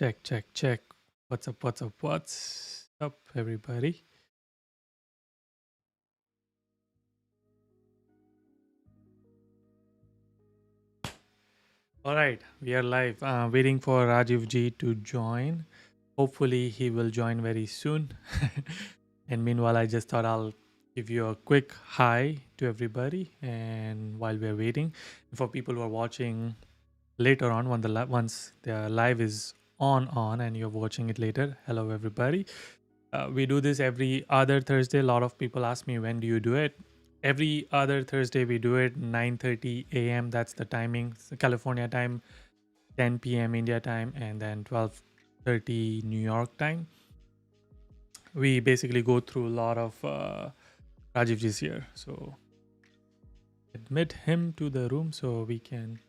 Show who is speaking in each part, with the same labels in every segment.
Speaker 1: Check, check, check. What's up, everybody? All right, we are live. Waiting for Rajiv ji to join. Hopefully, he will join very soon. And meanwhile, I just thought I'll give you a quick hi to everybody. And while we're waiting, for people who are watching later on, once the live is on, and you're watching it later, hello everybody. We do this every other Thursday. A lot of people ask me, when do you do it? Every other Thursday we do it 9:30 a.m. That's the timing, California time, 10 p.m. India time, and then 12:30 New York time. We basically go through a lot of Rajiv ji's here. So admit him to the room so we can.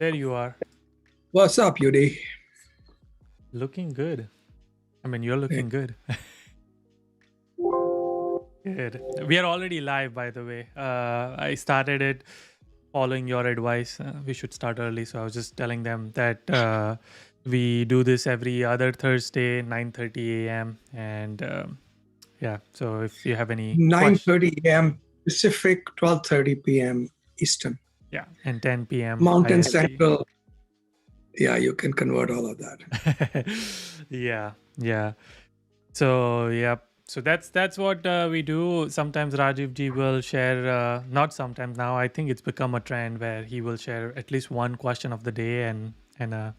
Speaker 1: There you are.
Speaker 2: What's up, Yudi?
Speaker 1: Looking good. I mean, you're looking good. Good. We are already live, by the way. I started it following your advice. We should start early. So I was just telling them that we do this every other Thursday, 9:30 a.m. And yeah, so if you have any
Speaker 2: 9:30 a.m. Pacific, 12:30 p.m. Eastern.
Speaker 1: Yeah, and 10 p.m.
Speaker 2: Mountain
Speaker 1: IST.
Speaker 2: Central. Yeah, you can convert all of that.
Speaker 1: Yeah. So yeah. So that's what we do. Sometimes Rajiv ji will share, not sometimes now, I think it's become a trend where he will share at least one question of the day and a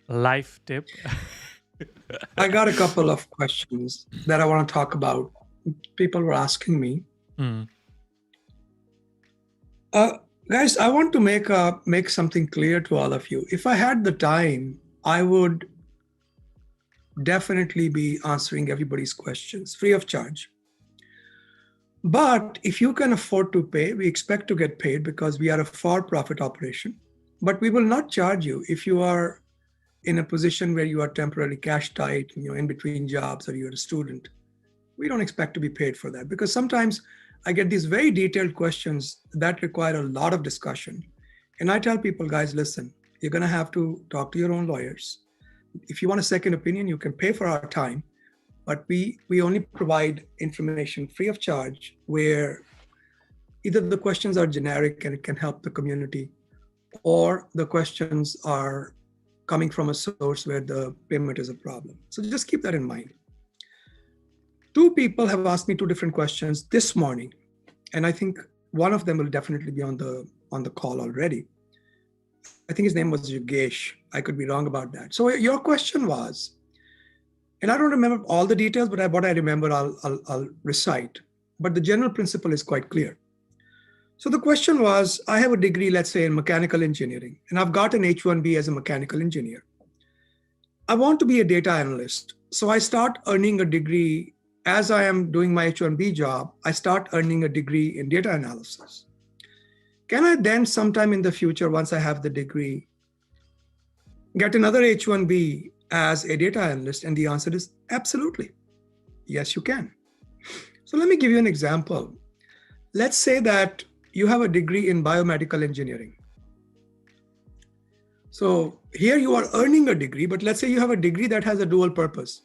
Speaker 1: life tip.
Speaker 2: I got a couple of questions that I want to talk about. People were asking me. Guys, I want to make something clear to all of you. If I had the time, I would definitely be answering everybody's questions free of charge. But if you can afford to pay, we expect to get paid because we are a for-profit operation. But we will not charge you if you are in a position where you are temporarily cash tight, in between jobs, or you're a student. We don't expect to be paid for that because sometimes I get these very detailed questions that require a lot of discussion. And I tell people, guys, listen, you're going to have to talk to your own lawyers. If you want a second opinion, you can pay for our time. But we only provide information free of charge where either the questions are generic and it can help the community, or the questions are coming from a source where the payment is a problem. So just keep that in mind. Two people have asked me two different questions this morning, and I think one of them will definitely be on the call already. I think his name was Yogesh. I could be wrong about that. So your question was, and I don't remember all the details, but what I remember, I'll recite. But the general principle is quite clear. So the question was, I have a degree, let's say, in mechanical engineering, and I've got an H1b as a mechanical engineer. I want to be a data analyst. So I start earning a degree as I am doing my H1b job. I start earning a degree in data analysis. Can I then sometime in the future, once I have the degree, get another H1b as a data analyst? And the answer is absolutely. Yes, you can. So let me give you an example. Let's say that you have a degree in biomedical engineering. So here you are earning a degree, but let's say you have a degree that has a dual purpose.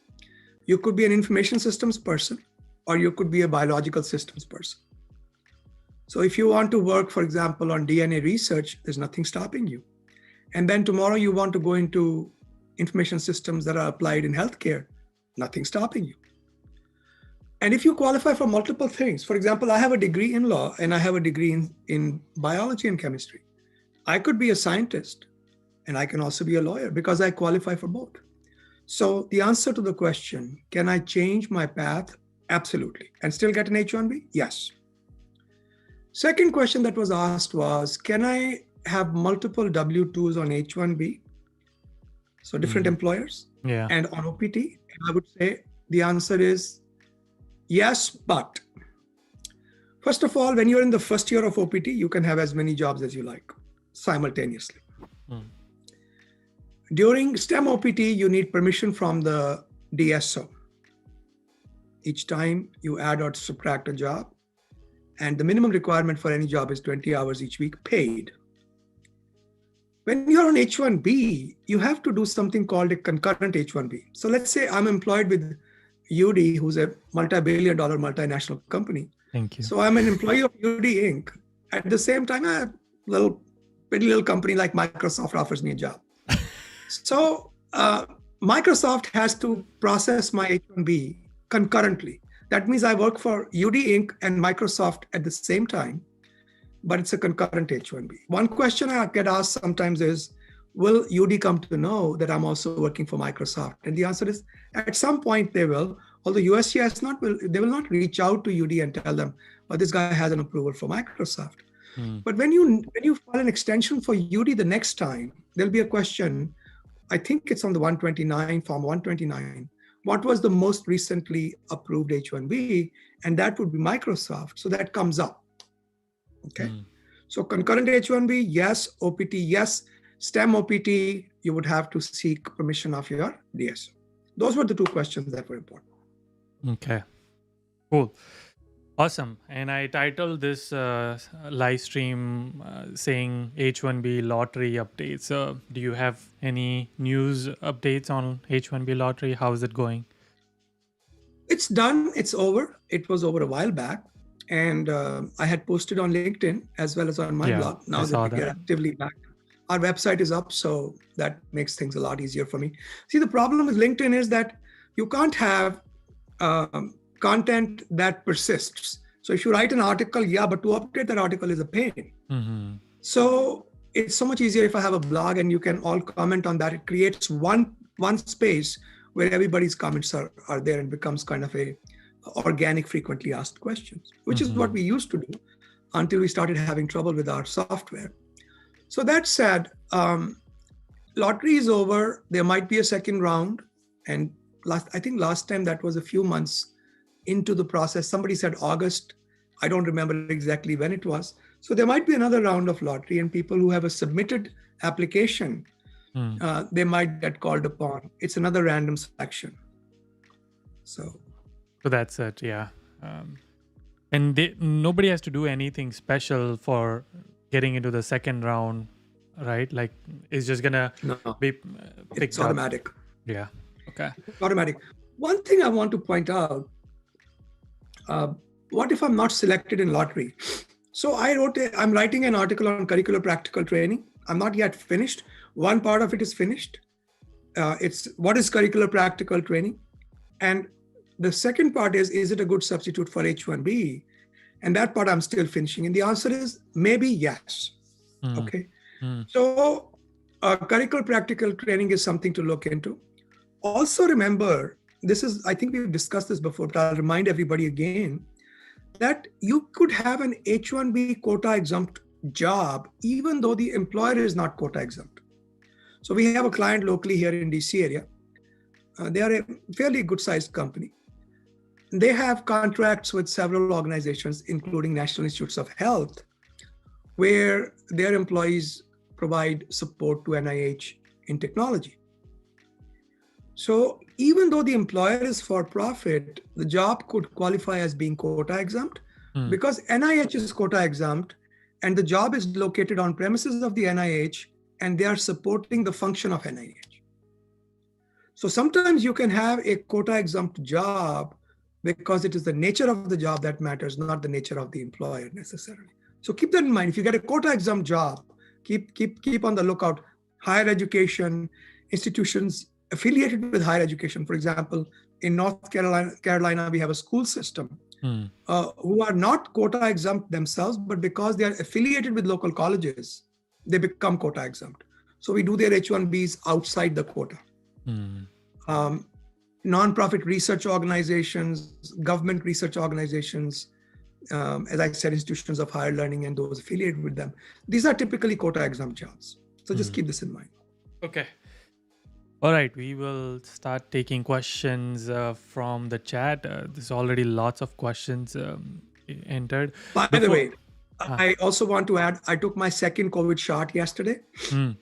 Speaker 2: You could be an information systems person, or you could be a biological systems person. So if you want to work, for example, on DNA research, there's nothing stopping you. And then tomorrow you want to go into information systems that are applied in healthcare, nothing stopping you. And if you qualify for multiple things, for example, I have a degree in law and I have a degree in biology and chemistry. I could be a scientist and I can also be a lawyer because I qualify for both. So the answer to the question, can I change my path? Absolutely. And still get an H1b? Yes. Second question that was asked was, can I have multiple W-2s on H1b? So different employers and on OPT? And I would say the answer is yes, but first of all, when you're in the first year of OPT, you can have as many jobs as you like simultaneously. During STEM OPT, you need permission from the DSO. Each time you add or subtract a job, and the minimum requirement for any job is 20 hours each week paid. When you're on H1b, you have to do something called a concurrent H1b. So let's say I'm employed with Yudi, who's a multi-billion-dollar multinational company.
Speaker 1: Thank you.
Speaker 2: So I'm an employee of Yudi Inc. At the same time, a pretty little company like Microsoft offers me a job. So Microsoft has to process my H1b concurrently. That means I work for Yudi Inc. and Microsoft at the same time, but it's a concurrent H1b. One question I get asked sometimes is, will Yudi come to know that I'm also working for Microsoft? And the answer is, at some point they will, although USCIS they will not reach out to Yudi and tell them, oh, this guy has an approval for Microsoft. But when you file an extension for Yudi the next time, there'll be a question, I think it's on the 129, form 129. What was the most recently approved H1b? And that would be Microsoft. So that comes up. Okay. So concurrent H1b, yes. OPT, yes. STEM OPT, you would have to seek permission of your DSO. Those were the two questions that were important.
Speaker 1: Okay. Cool. Awesome. And I titled this live stream saying H1b Lottery updates. Do you have any news updates on H1b Lottery? How is it going?
Speaker 2: It's done. It's over. It was over a while back. And I had posted on LinkedIn as well as on my blog. Now that we get actively back, our website is up. So that makes things a lot easier for me. See, the problem with LinkedIn is that you can't have content that persists. So if you write an article, but to update that article is a pain. So it's so much easier if I have a blog and you can all comment on that. It creates one space where everybody's comments are there and becomes kind of a organic, frequently asked questions, which is what we used to do until we started having trouble with our software. So that said, lottery is over. There might be a second round. And I think last time that was a few months into the process. Somebody said August. I don't remember exactly when it was. So there might be another round of lottery, and people who have a submitted application, they might get called upon. It's another random selection. So
Speaker 1: that's it. Yeah. And nobody has to do anything special for getting into the second round, right? Like it's just going to be picked
Speaker 2: it's automatic.
Speaker 1: Up. Yeah. Okay.
Speaker 2: It's automatic. One thing I want to point out, what if I'm not selected in lottery? So I'm writing an article on curricular practical training. I'm not yet finished. One part of it is finished. It's what is curricular practical training? And the second part is it a good substitute for H1b? And that part I'm still finishing. And the answer is maybe yes. Okay. So curricular practical training is something to look into. Also remember, I think we've discussed this before, but I'll remind everybody again, that you could have an H1b quota exempt job, even though the employer is not quota exempt. So we have a client locally here in DC area. They are a fairly good sized company. They have contracts with several organizations, including National Institutes of Health, where their employees provide support to NIH in technology. So even though the employer is for profit, the job could qualify as being quota exempt because NIH is quota exempt and the job is located on premises of the NIH and they are supporting the function of NIH. So sometimes you can have a quota exempt job because it is the nature of the job that matters, not the nature of the employer necessarily. So keep that in mind. If you get a quota exempt job, keep on the lookout. Higher education, institutions affiliated with higher education. For example, in North Carolina, we have a school system who are not quota exempt themselves, but because they are affiliated with local colleges, they become quota exempt. So we do their H1Bs outside the quota. Nonprofit research organizations, government research organizations, as I said, institutions of higher learning and those affiliated with them. These are typically quota exempt jobs. So just keep this in mind.
Speaker 1: Okay. All right, we will start taking questions from the chat. There's already lots of questions entered.
Speaker 2: By the way, I also want to add, I took my second COVID shot yesterday.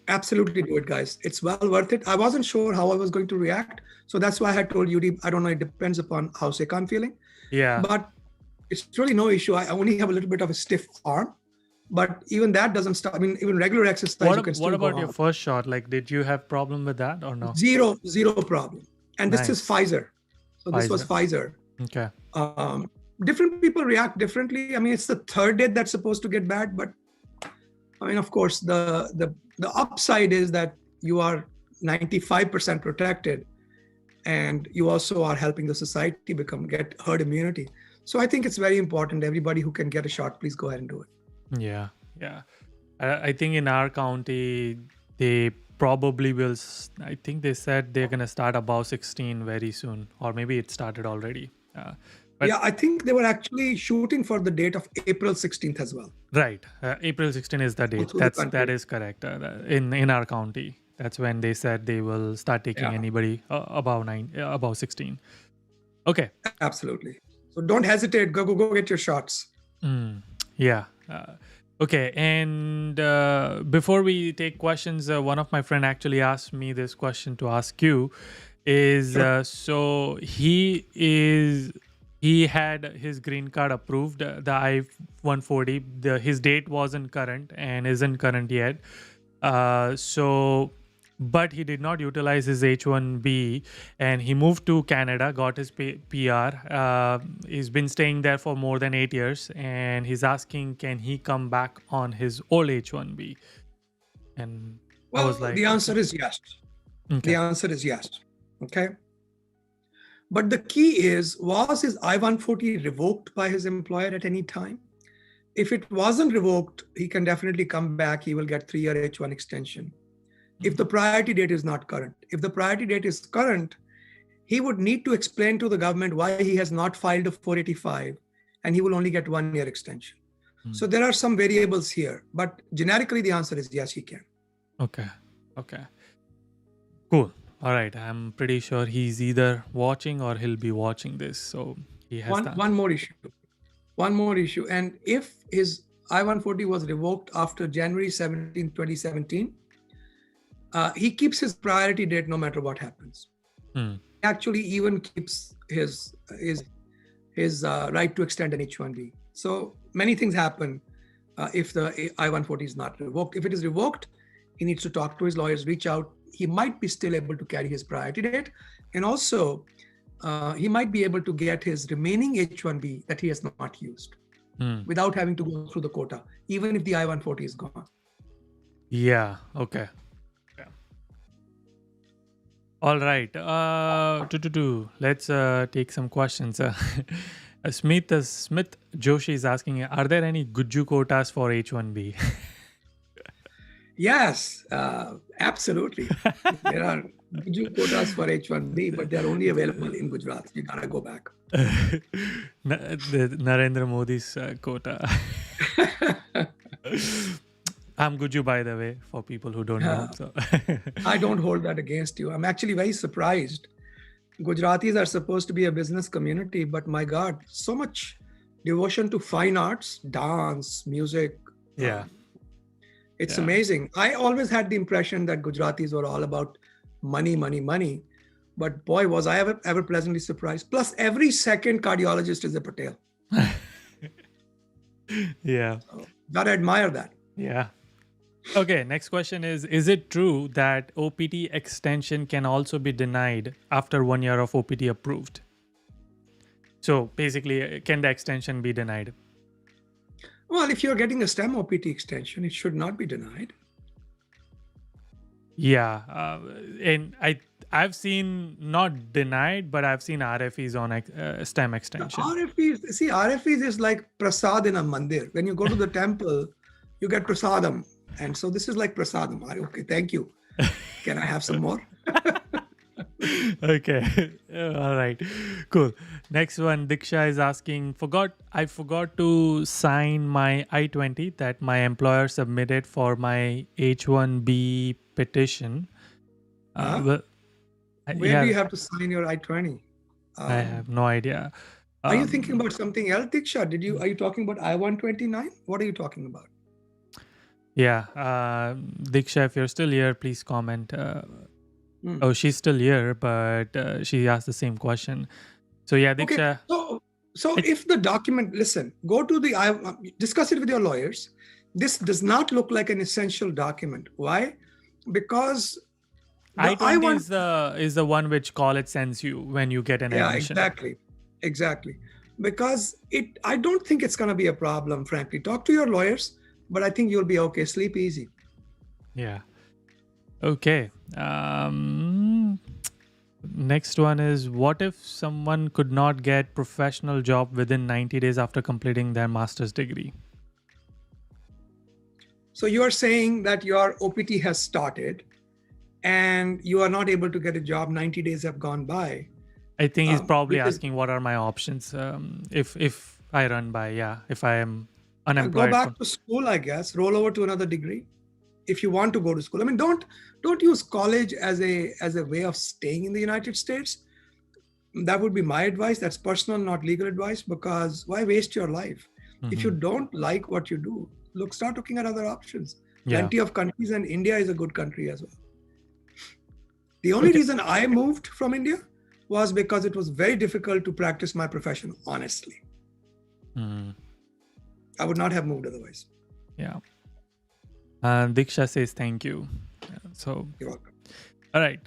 Speaker 2: Absolutely do it, guys. It's well worth it. I wasn't sure how I was going to react. So that's why I had told Yudi, I don't know, it depends upon how sick I'm feeling.
Speaker 1: Yeah.
Speaker 2: But it's really no issue. I only have a little bit of a stiff arm, But even that doesn't stop. I mean, even regular exercise, you can
Speaker 1: What
Speaker 2: still go
Speaker 1: about your
Speaker 2: on.
Speaker 1: first shot? Like, did you have problem with that or no?
Speaker 2: Zero problem. And this is
Speaker 1: Nice.
Speaker 2: Pfizer. So this was
Speaker 1: Pfizer.
Speaker 2: Pfizer.
Speaker 1: Okay.
Speaker 2: Different people react differently. I mean, it's the third day that's supposed to get bad, but I mean, of course, the upside is that you are 95% protected, and you also are helping the society get herd immunity. So I think it's very important. Everybody who can get a shot, please go ahead and do it.
Speaker 1: Yeah. I think in our county, they probably will. I think they said they're gonna start above 16 very soon, or maybe it started already. But
Speaker 2: Yeah, I think they were actually shooting for the date of April 16th as well.
Speaker 1: right, April 16 is the date.
Speaker 2: through the
Speaker 1: That
Speaker 2: country.
Speaker 1: is correct. In our county, that's when they said they will start taking
Speaker 2: Yeah.
Speaker 1: anybody above 16. Okay.
Speaker 2: Absolutely. So don't hesitate. Go get your shots.
Speaker 1: Yeah. Okay. And before we take questions, one of my friend actually asked me this question to ask you. Is
Speaker 2: Sure.
Speaker 1: so he had his green card approved, the I-140. His date wasn't current and isn't current yet. But he did not utilize his H1b, and he moved to Canada, got his PR. He's been staying there for more than 8 years, and he's asking, can he come back on his old H1b? And I was like,
Speaker 2: the answer is yes.
Speaker 1: okay.
Speaker 2: The answer is yes. Okay. But the key is, was his I-140 revoked by his employer at any time? If it wasn't revoked, he can definitely come back. He will get 3-year H1 extension. If the priority date is not current. If the priority date is current, he would need to explain to the government why he has not filed a 485, and he will only get 1-year extension. So there are some variables here, but generically the answer is yes, he can.
Speaker 1: Okay. Cool. All right. I'm pretty sure he's either watching or he'll be watching this. So he has
Speaker 2: one more issue. And if his I-140 was revoked after January 17, 2017, he keeps his priority date no matter what happens. Actually, even keeps his right to extend an H1b. So many things happen if the I-140 is not revoked. If it is revoked, he needs to talk to his lawyers, reach out. He might be still able to carry his priority date, and also he might be able to get his remaining H1b that he has not used without having to go through the quota, even if the I-140 is gone.
Speaker 1: Yeah. Okay. All right. Let's take some questions. Smith Joshi is asking, are there any Guju quotas for H1b?
Speaker 2: Yes, absolutely. There are Guju quotas for H1b, but they're only available in Gujarat. You gotta go back.
Speaker 1: The Narendra Modi's quota. I'm Guju, by the way, for people who don't know. So.
Speaker 2: I don't hold that against you. I'm actually very surprised. Gujaratis are supposed to be a business community, but my God, so much devotion to fine arts, dance, music.
Speaker 1: Yeah.
Speaker 2: It's amazing. I always had the impression that Gujaratis were all about money. But boy, was I ever pleasantly surprised. Plus, every second cardiologist is a Patel.
Speaker 1: Yeah.
Speaker 2: So, gotta admire that.
Speaker 1: Yeah. Okay, next question is it true that OPT extension can also be denied after 1 year of OPT approved? So basically, can the extension be denied?
Speaker 2: Well, if you're getting a STEM OPT extension, it should not be denied.
Speaker 1: Yeah, and I've seen not denied, but I've seen RFEs on STEM extension.
Speaker 2: RFEs is like prasad in a mandir. When you go to the temple, you get prasadam. And so this is like prasadam. Okay, thank you. Can I have some more?
Speaker 1: Okay. All right. Cool. Next one, Diksha is asking, I forgot to sign my I-20 that my employer submitted for my H1b petition.
Speaker 2: Where do you have to sign your I-20?
Speaker 1: I have no idea.
Speaker 2: Are you thinking about something else, Diksha? Are you talking about I-129? What are you talking about?
Speaker 1: Yeah. Diksha, if you're still here, please comment. Oh, she's still here, but she asked the same question. So yeah, Diksha.
Speaker 2: Okay. So if the document, listen, go to discuss it with your lawyers. This does not look like an essential document. Why? Because the
Speaker 1: I-20
Speaker 2: I-1,
Speaker 1: is the one which college sends you when you get an
Speaker 2: yeah,
Speaker 1: admission.
Speaker 2: exactly. Because I don't think it's going to be a problem, frankly. Talk to your lawyers, but I think you'll be okay. Sleep easy.
Speaker 1: Yeah. Okay. Next one is, what if someone could not get professional job within 90 days after completing their master's degree?
Speaker 2: So you are saying that your OPT has started and you are not able to get a job, 90 days have gone by.
Speaker 1: I think he's probably
Speaker 2: Because
Speaker 1: asking what are my options if I run by, if I am
Speaker 2: go
Speaker 1: unemployed.
Speaker 2: back to school, I guess, roll over to another degree if you want to go to school. I mean, don't use college as a way of staying in the United States. That would be my advice. That's personal, not legal advice, because why waste your life? If you don't like what you do, start looking at other options. Plenty of countries, and India is a good country as well. The only reason I moved from India was because it was very difficult to practice my profession honestly. I would not have moved otherwise.
Speaker 1: Yeah. Diksha says thank you. So
Speaker 2: you're welcome.
Speaker 1: All right.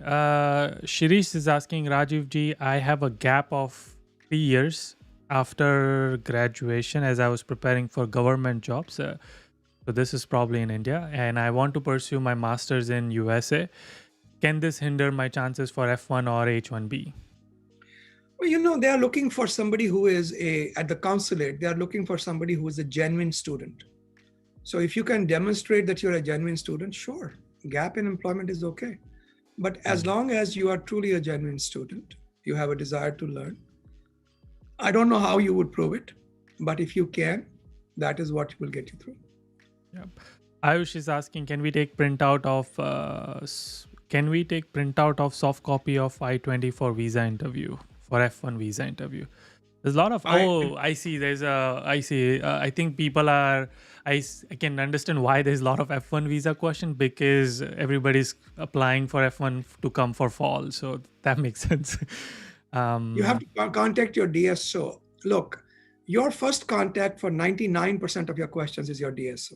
Speaker 1: Shirish is asking, Rajiv ji, I have a gap of 3 years after graduation as I was preparing for government jobs. So this is probably in India, and I want to pursue my master's in USA. Can this hinder my chances for F1 or H1b?
Speaker 2: Well, they are looking for somebody who is at the consulate, they are looking for somebody who is a genuine student. So if you can demonstrate that you're a genuine student, sure, gap in employment is okay. But as long as you are truly a genuine student, you have a desire to learn. I don't know how you would prove it, but if you can, that is what will get you through.
Speaker 1: Yeah. Ayush is asking, can we take printout of soft copy of I-20 for visa interview, for F1 visa interview? There's a lot of, I think people are, I can understand why there's a lot of F1 visa question, because everybody's applying for F1 to come for fall. So that makes sense.
Speaker 2: You have to contact your DSO. Look, your first contact for 99% of your questions is your DSO.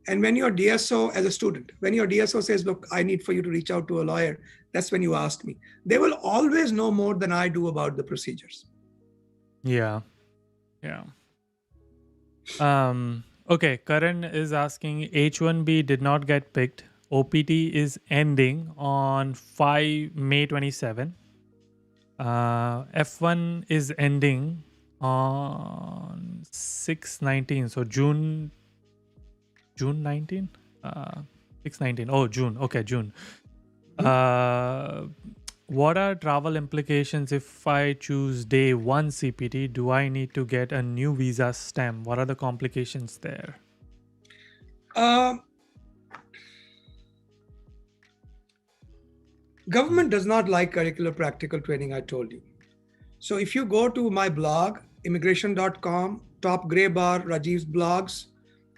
Speaker 2: And when your DSO, as a student, when your DSO says, look, I need for you to reach out to a lawyer, that's when you ask me. They will always know more than I do about the procedures.
Speaker 1: Yeah. Okay, Karan is asking, H1b did not get picked. OPT is ending on May 27. F1 is ending on 6/19. So June 19? 6/19. Oh, June. Okay, June. What are travel implications if I choose day 1 CPT? Do I need to get a new visa stamp? What are the complications there?
Speaker 2: Government does not like curricular practical training, I told you. So if you go to my blog, immigration.com, top gray bar, Rajiv's blogs,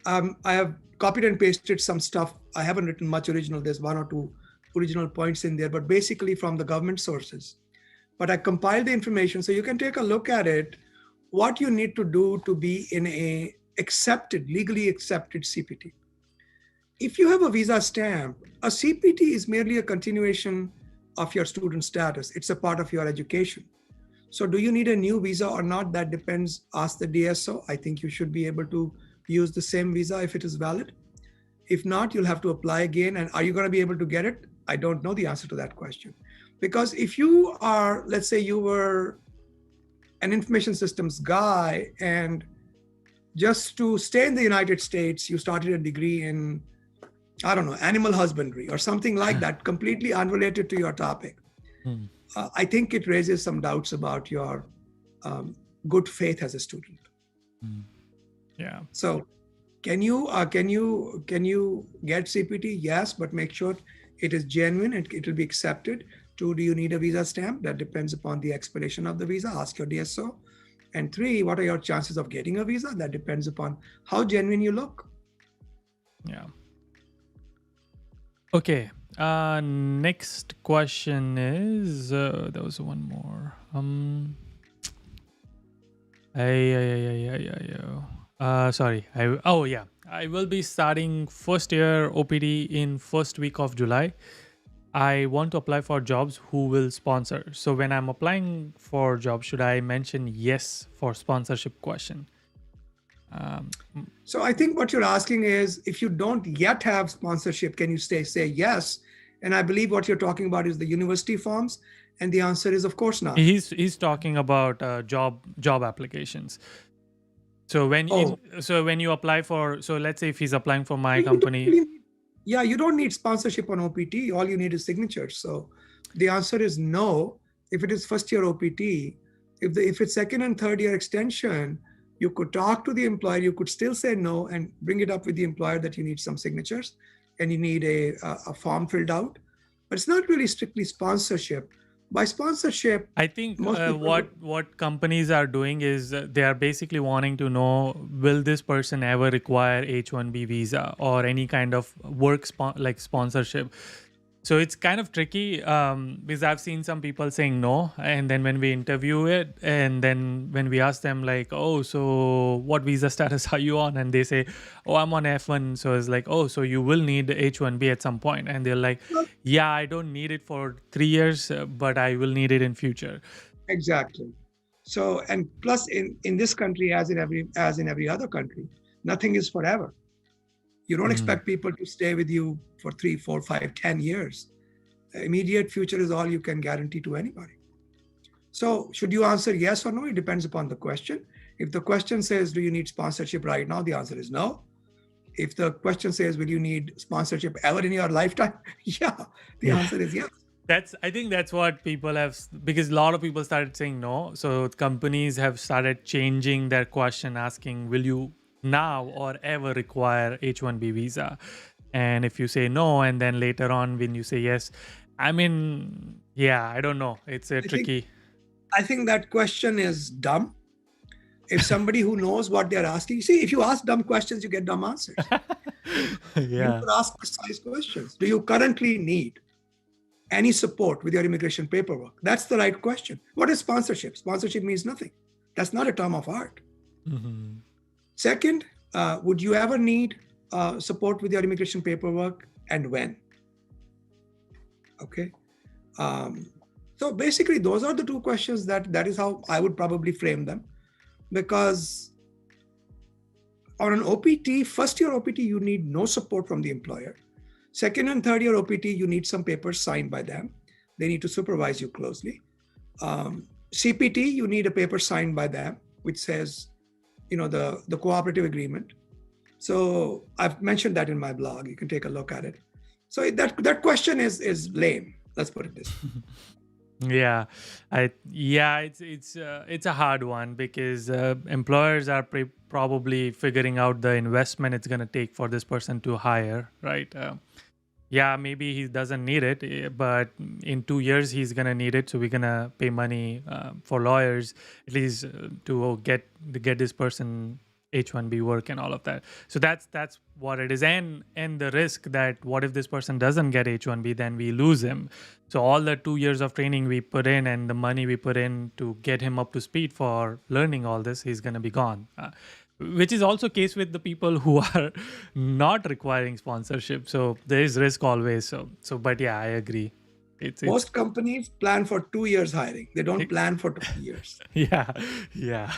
Speaker 2: I have copied and pasted some stuff. I haven't written much original. There's 1 or 2 original points in there, but basically from the government sources. But I compiled the information so you can take a look at it, what you need to do to be in a legally accepted CPT. If you have a visa stamp, a CPT is merely a continuation of your student status. It's a part of your education. So do you need a new visa or not? That depends. Ask the DSO. I think you should be able to use the same visa if it is valid. If not, you'll have to apply again. And are you going to be able to get it? I don't know the answer to that question. Because if you are, let's say you were an information systems guy and just to stay in the United States, you started a degree in, I don't know, animal husbandry or something like that, completely unrelated to your topic. I think it raises some doubts about your good faith as a student.
Speaker 1: Yeah.
Speaker 2: So can you get CPT? Yes, but make sure it is genuine and it will be accepted. 2, do you need a visa stamp? That depends upon the expiration of the visa. Ask your DSO. And 3, what are your chances of getting a visa? That depends upon how genuine you look.
Speaker 1: Yeah. Okay. Next question is, there was one more. Sorry. I will be starting first year OPD in first week of July. I want to apply for jobs who will sponsor. So when I'm applying for jobs, should I mention yes for sponsorship question?
Speaker 2: So I think what you're asking is, if you don't yet have sponsorship, can you say yes? And I believe what you're talking about is the university forms, and the answer is of course not.
Speaker 1: He's talking about job applications. So
Speaker 2: Oh,
Speaker 1: when you apply for, so let's say if he's applying for my
Speaker 2: you don't
Speaker 1: company.
Speaker 2: really- yeah, you don't need sponsorship on OPT. All you need is signatures. So the answer is no. If it is first year OPT, if it's second and third year extension, you could talk to the employer. You could still say no and bring it up with the employer that you need some signatures and you need a form filled out. But it's not really strictly sponsorship. By sponsorship,
Speaker 1: I think
Speaker 2: most people
Speaker 1: what companies are doing is they are basically wanting to know, will this person ever require H1b visa or any kind of work like sponsorship. So it's kind of tricky because I've seen some people saying no, and then when we interview it, and then when we ask them like, oh, so what visa status are you on, and they say, oh, I'm on F1. So it's like, oh, so you will need H1b at some point, and they're like, yeah, I don't need it for 3 years, but I will need it in future.
Speaker 2: exactly. So, and plus in this country, as in every other country, nothing is forever. You don't expect people to stay with you for 3, 4, 5, 10 years. The immediate future is all you can guarantee to anybody. So should you answer yes or no? It depends upon the question. If the question says, do you need sponsorship right now? The answer is no. If the question says, will you need sponsorship ever in your lifetime? Yeah, the answer is yes.
Speaker 1: I think that's what people have, because a lot of people started saying no. So companies have started changing their question, asking, will you now or ever require H1b visa? And if you say no, and then later on when you say yes, I mean, yeah, I don't know. It's tricky.
Speaker 2: I think that question is dumb. If somebody who knows what they're asking, see, if you ask dumb questions, you get dumb answers. You could ask precise questions. Do you currently need any support with your immigration paperwork? That's the right question. What is sponsorship? Sponsorship means nothing. That's not a term of art.
Speaker 1: Mm-hmm.
Speaker 2: Second, would you ever need support with your immigration paperwork, and when? Okay. So basically, those are the two questions that is how I would probably frame them. Because on an OPT, first year OPT, you need no support from the employer. Second and third year OPT, you need some papers signed by them. They need to supervise you closely. CPT, you need a paper signed by them, which says, the cooperative agreement. So I've mentioned that in my blog. You can take a look at it. So that question is lame. Let's put it this way.
Speaker 1: Yeah, it's a hard one because employers are probably figuring out the investment it's gonna take for this person to hire, right? Yeah, maybe he doesn't need it, but in 2 years he's gonna need it, so we're gonna pay money for lawyers at least to get this person H1b work and all of that. So that's what it is, and the risk that what if this person doesn't get H1b, then we lose him. So all the 2 years of training we put in and the money we put in to get him up to speed for learning all this, he's gonna be gone. Which is also case with the people who are not requiring sponsorship. So there is risk always. So but yeah, I agree.
Speaker 2: Most companies plan for 2 years hiring. They don't plan for 2 years.
Speaker 1: Yeah.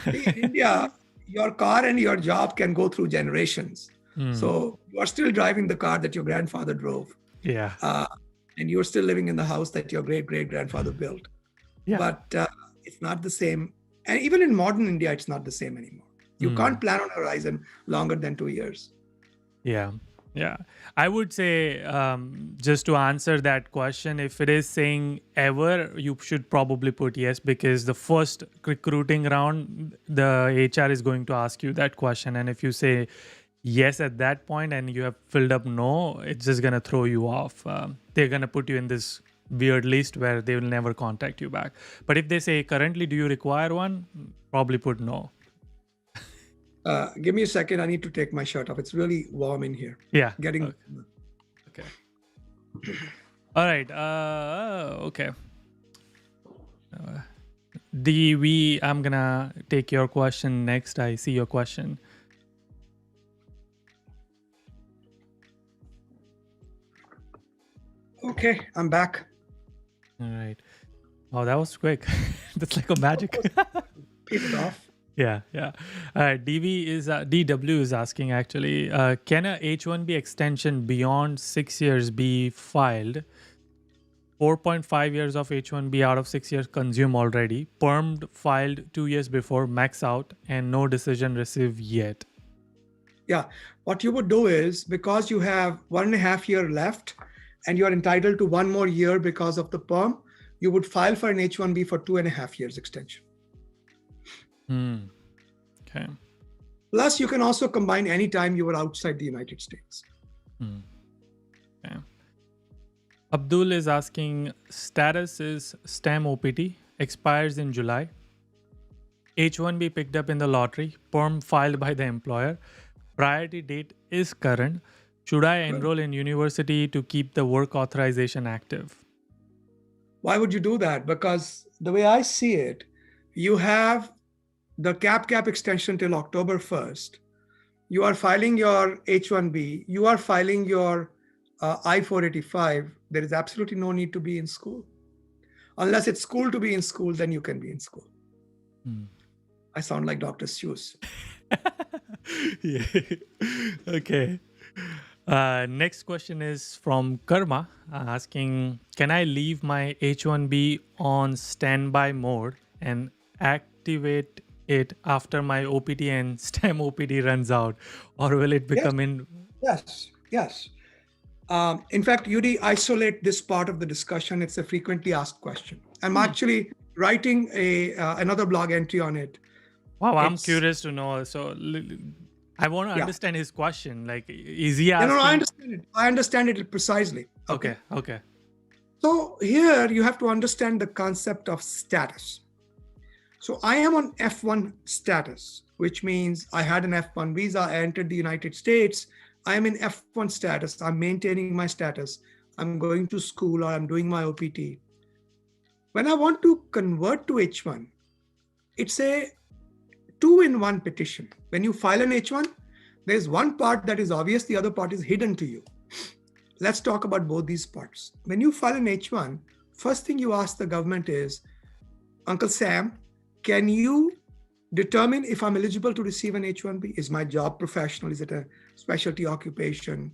Speaker 2: In India, your car and your job can go through generations. So you are still driving the car that your grandfather drove.
Speaker 1: Yeah.
Speaker 2: And you're still living in the house that your great-great-grandfather built.
Speaker 1: Yeah.
Speaker 2: But it's not the same. And even in modern India, it's not the same anymore. You can't plan on a horizon longer than 2 years.
Speaker 1: Yeah. I would say just to answer that question, if it is saying ever, you should probably put yes, because the first recruiting round, the HR is going to ask you that question. And if you say yes at that point and you have filled up no, it's just going to throw you off. They're going to put you in this weird list where they will never contact you back. But if they say currently, do you require one? Probably put no.
Speaker 2: Give me a second. I need to take my shirt off. It's really warm in here.
Speaker 1: Yeah.
Speaker 2: Okay.
Speaker 1: All right. Okay. I'm gonna take your question next. I see your question.
Speaker 2: Okay, I'm back.
Speaker 1: All right. Oh, that was quick. That's like a magic.
Speaker 2: Keep it off.
Speaker 1: Yeah, yeah. DW is asking actually, can a H1B extension beyond 6 years be filed? 4.5 years of H1B out of 6 years consumed already. Permed filed 2 years before, max out, and no decision received yet.
Speaker 2: Yeah, what you would do is, because you have 1.5 year left and you're entitled to one more year because of the perm, you would file for an H1B for 2.5 years extension.
Speaker 1: Okay.
Speaker 2: Plus, you can also combine any time you were outside the United States.
Speaker 1: Okay. Abdul is asking, status is STEM OPT, expires in July. H1B picked up in the lottery, perm filed by the employer. Priority date is current. Should I enroll in university to keep the work authorization active?
Speaker 2: Why would you do that? Because the way I see it, you have the cap extension till October 1st. You are filing your H1B. You are filing your I-485. There is absolutely no need to be in school. Unless it's cool to be in school, then you can be in school. I sound like Dr. Seuss.
Speaker 1: Yeah. Okay. Next question is from Karma asking, can I leave my H1B on standby mode and activate it after my OPT and STEM OPT runs out, or will it become
Speaker 2: Yes. In fact, Yudi, isolate this part of the discussion. It's a frequently asked question. I'm actually writing another blog entry on it.
Speaker 1: Wow, I'm curious to know. So I want to understand his question. Like, is he asking?
Speaker 2: No, I understand it. I understand it precisely.
Speaker 1: Okay.
Speaker 2: So here you have to understand the concept of status. So I am on F1 status, which means I had an F1 visa, I entered the United States, I am in F1 status, I'm maintaining my status, I'm going to school or I'm doing my OPT. When I want to convert to H1, it's a 2-in-1 petition. When you file an H1, there's one part that is obvious, the other part is hidden to you. Let's talk about both these parts. When you file an H1, first thing you ask the government is, Uncle Sam, can you determine if I'm eligible to receive an H1B? Is my job professional? Is it a specialty occupation?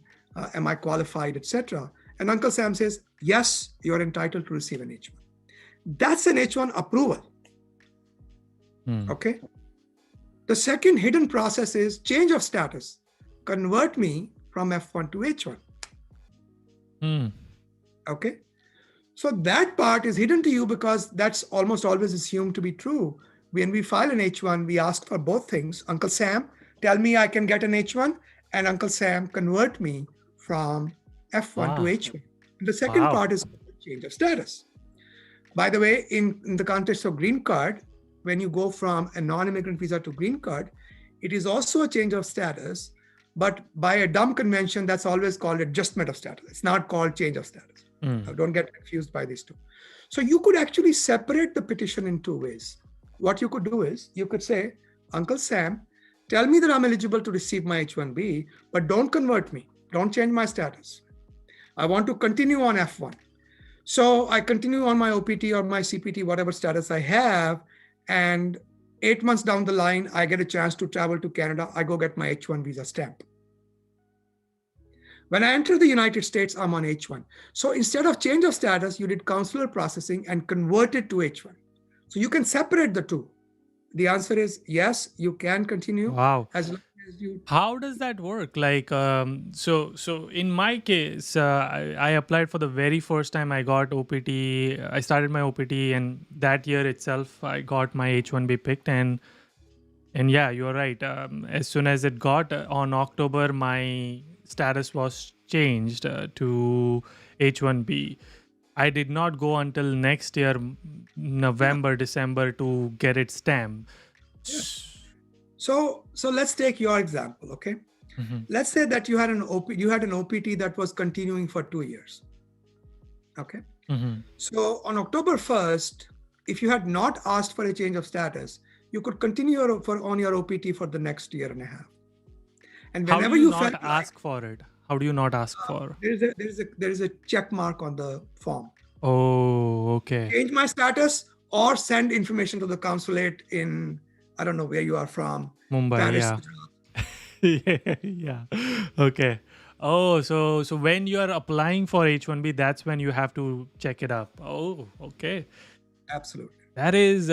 Speaker 2: Am I qualified, etc.? And Uncle Sam says, yes, you're entitled to receive an H1. That's an H1 approval. Okay. The second hidden process is change of status. Convert me from F1 to H1. Okay. So that part is hidden to you because that's almost always assumed to be true. When we file an H1, we ask for both things. Uncle Sam, tell me I can get an H1, and Uncle Sam, convert me from F1 to H1. The second part is change of status. By the way, in the context of green card, when you go from a non-immigrant visa to green card, it is also a change of status, but by a dumb convention, that's always called adjustment of status. It's not called change of status. Now, don't get confused by these two. So you could actually separate the petition in two ways. What you could do is, you could say, Uncle Sam, tell me that I'm eligible to receive my H1B, but don't convert me. Don't change my status. I want to continue on F1. So I continue on my OPT or my CPT, whatever status I have, and 8 months down the line, I get a chance to travel to Canada. I go get my H1 visa stamp. When I enter the United States, I'm on H1. So instead of change of status, you did consular processing and converted to H1. So you can separate the two. The answer is yes, you can continue.
Speaker 1: Wow.
Speaker 2: As long as you.
Speaker 1: How does that work? Like, so in my case, I applied for the very first time I got OPT. I started my OPT, and that year itself, I got my H1B picked. And yeah, you're right. As soon as it got on October, my status was changed to H1B. I did not go until next year, November, December, to get it stamped.
Speaker 2: Yeah. So let's take your example, okay? Let's say that you had an OPT that was continuing for 2 years, okay? So on October 1st, if you had not asked for a change of status, you could continue on your OPT for the next year and a half. And whenever
Speaker 1: you not ask for it, How do you not ask for?
Speaker 2: There is a check mark on the form.
Speaker 1: Oh, okay.
Speaker 2: Change my status or send information to the consulate in, I don't know where you are from,
Speaker 1: Mumbai,
Speaker 2: Paris.
Speaker 1: yeah. Yeah. Okay. Oh, so when you are applying for H1B, that's when you have to check it up. Oh, okay.
Speaker 2: Absolutely.
Speaker 1: That is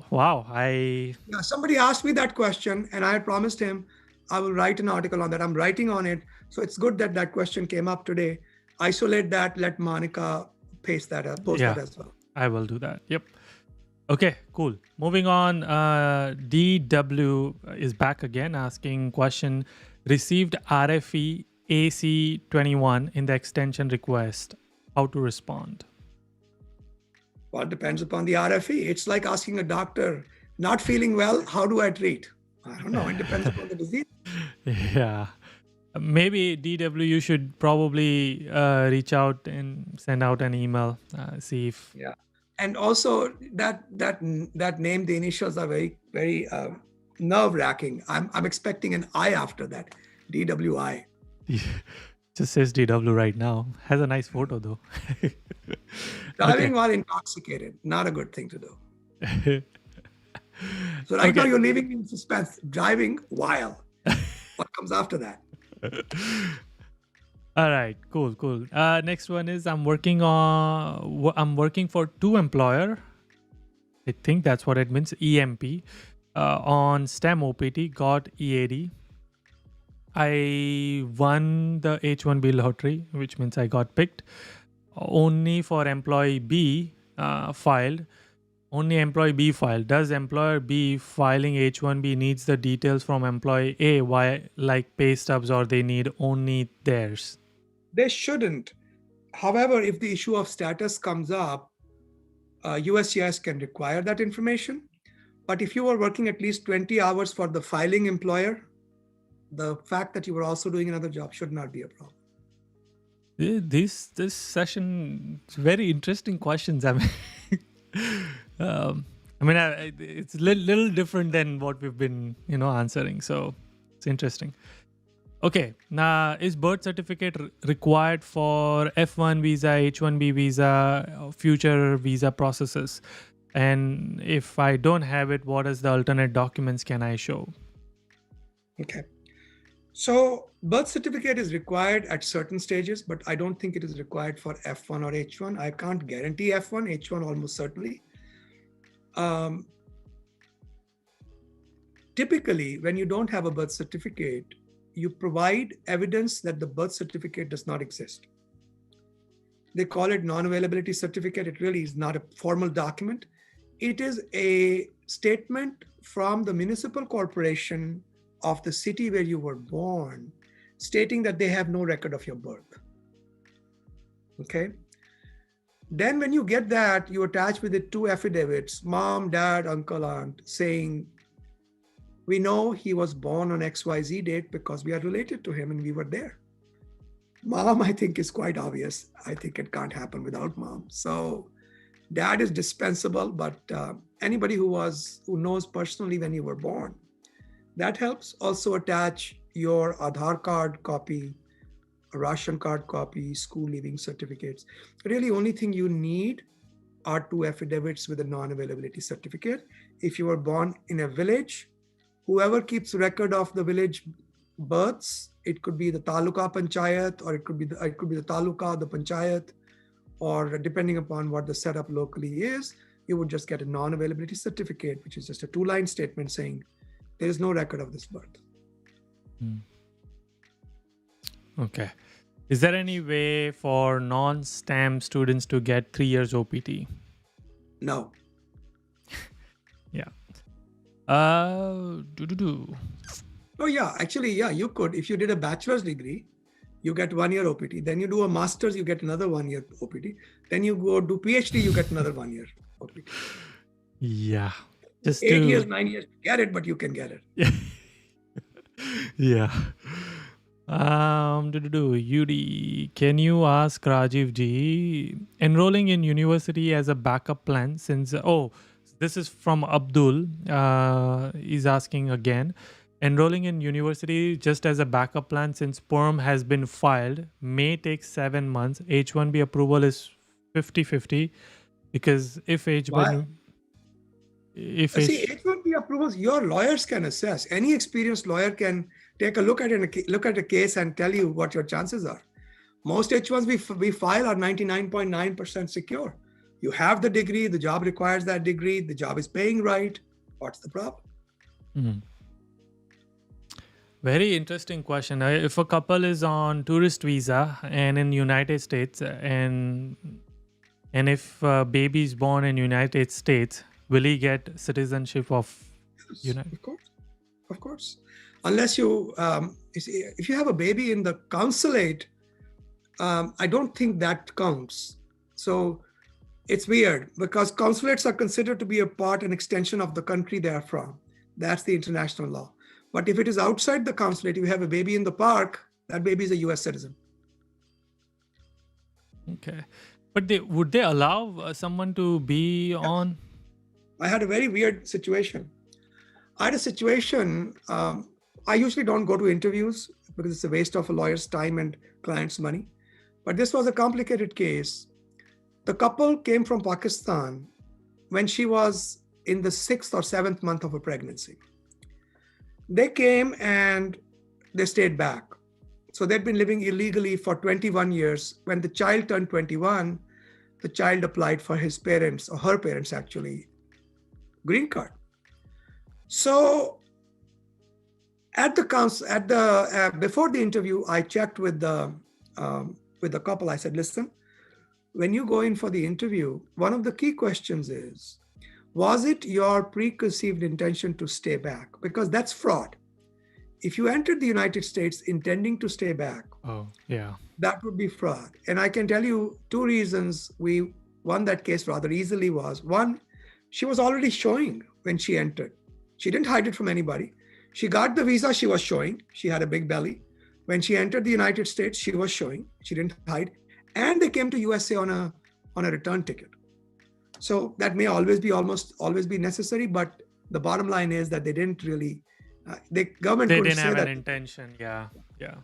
Speaker 1: wow.
Speaker 2: Yeah, somebody asked me that question, and I promised him I will write an article on that. I'm writing on it, so it's good that that question came up today. Isolate that. Let Monica post that as well.
Speaker 1: I will do that. Yep. Okay, cool. Moving on, DW is back again asking question. Received RFE AC21 in the extension request. How to respond?
Speaker 2: Well, it depends upon the RFE. It's like asking a doctor, not feeling well, how do I treat? I don't know. It depends upon the disease.
Speaker 1: Yeah. Maybe DW, you should probably reach out and send out an email. See if.
Speaker 2: Yeah. And also that name, the initials are very nerve-wracking. I'm expecting an I after that, DWI.
Speaker 1: Just says DW right now. Has a nice photo though.
Speaker 2: Driving while intoxicated, not a good thing to do. So right now you're leaving me in suspense. Driving while. What comes after that?
Speaker 1: All right, cool. Next one is I'm working for two employer. I think that's what it means. EMP on STEM OPT, got EAD. I won the H1b lottery, which means I got picked. Only for employee B filed. Only employee B filed. Does employer B filing H1B needs the details from employee A, why like pay stubs, or they need only theirs?
Speaker 2: They shouldn't. However, if the issue of status comes up, USCIS can require that information. But if you were working at least 20 hours for the filing employer, the fact that you were also doing another job should not be a problem.
Speaker 1: This session is very interesting questions. I mean, it's a little different than what we've been, answering. So it's interesting. Okay, now is birth certificate required for F1 visa, H1B visa, future visa processes? And if I don't have it, what is the alternate documents can I show?
Speaker 2: Okay. So birth certificate is required at certain stages, but I don't think it is required for F1 or H1. I can't guarantee F1, H1 almost certainly. Typically, when you don't have a birth certificate, you provide evidence that the birth certificate does not exist. They call it non-availability certificate. It really is not a formal document. It is a statement from the municipal corporation of the city where you were born, stating that they have no record of your birth. Okay. Then when you get that, you attach with it two affidavits, mom, dad, uncle, aunt, saying, we know he was born on XYZ date because we are related to him and we were there. Mom, I think, is quite obvious. I think it can't happen without mom. So dad is dispensable, but anybody who knows personally when you were born, that helps. Also attach your Aadhaar card copy, a ration card copy, school leaving certificates. Really, only thing you need are two affidavits with a non-availability certificate. If you were born in a village, whoever keeps record of the village births, it could be the taluka panchayat, or it could be the taluka, the panchayat, or depending upon what the setup locally is, you would just get a non-availability certificate, which is just a two-line statement saying there is no record of this birth.
Speaker 1: Okay. Is there any way for non-STEM students to get 3 years OPT?
Speaker 2: No.
Speaker 1: Yeah.
Speaker 2: Oh yeah, actually, yeah, you could. If you did a bachelor's degree, you get 1 year OPT. Then you do a master's, you get another 1 year OPT. Then you go do PhD, you get another 1 year OPT.
Speaker 1: Yeah. Just
Speaker 2: 8 years, 9 years, get it, but you can get it.
Speaker 1: Yeah. Yudi, can you ask Rajiv ji, enrolling in university as a backup plan since this is from Abdul. He's asking again. Enrolling in university just as a backup plan since perm has been filed may take 7 months. H1b approval is 50-50 because
Speaker 2: Why?
Speaker 1: if
Speaker 2: See,
Speaker 1: H
Speaker 2: H1B approvals, your lawyers can assess. Any experienced lawyer can take a look at look at a case and tell you what your chances are. Most H1s we file are 99.9% secure. You have the degree, the job requires that degree, the job is paying right. What's the problem?
Speaker 1: Mhm. Very interesting question. If a couple is on tourist visa and in United States and if baby is born in United States, will he get citizenship of
Speaker 2: Yes,
Speaker 1: United?
Speaker 2: of course, of course. Unless you see, if you have a baby in the consulate, I don't think that counts. So it's weird because consulates are considered to be an extension of the country they are from. That's the international law. But if it is outside the consulate, you have a baby in the park, that baby is a US citizen.
Speaker 1: Okay. But would they allow someone to be
Speaker 2: Yes.
Speaker 1: on?
Speaker 2: I had a very weird situation. I had a situation, I usually don't go to interviews because it's a waste of a lawyer's time and client's money. But this was a complicated case. The couple came from Pakistan when she was in the 6th or 7th month of her pregnancy. They came and they stayed back. So they'd been living illegally for 21 years. When the child turned 21, the child applied for his parents, or her parents actually, green card. So at the council, before the interview, I checked with the couple. I said, listen, when you go in for the interview, one of the key questions is, was it your preconceived intention to stay back? Because that's fraud. If you entered the United States intending to stay back,
Speaker 1: Oh, yeah.
Speaker 2: that would be fraud. And I can tell you 2 reasons we won that case rather easily was, one, she was already showing when she entered. She didn't hide it from anybody. She got the visa, she was showing. She had a big belly. When she entered the United States, she was showing. She didn't hide. And they came to USA on a return ticket. So that may almost always be necessary, but the bottom line is that they didn't really, the government
Speaker 1: They
Speaker 2: couldn't
Speaker 1: didn't
Speaker 2: say
Speaker 1: have an
Speaker 2: that.
Speaker 1: intention. Yeah. Yeah.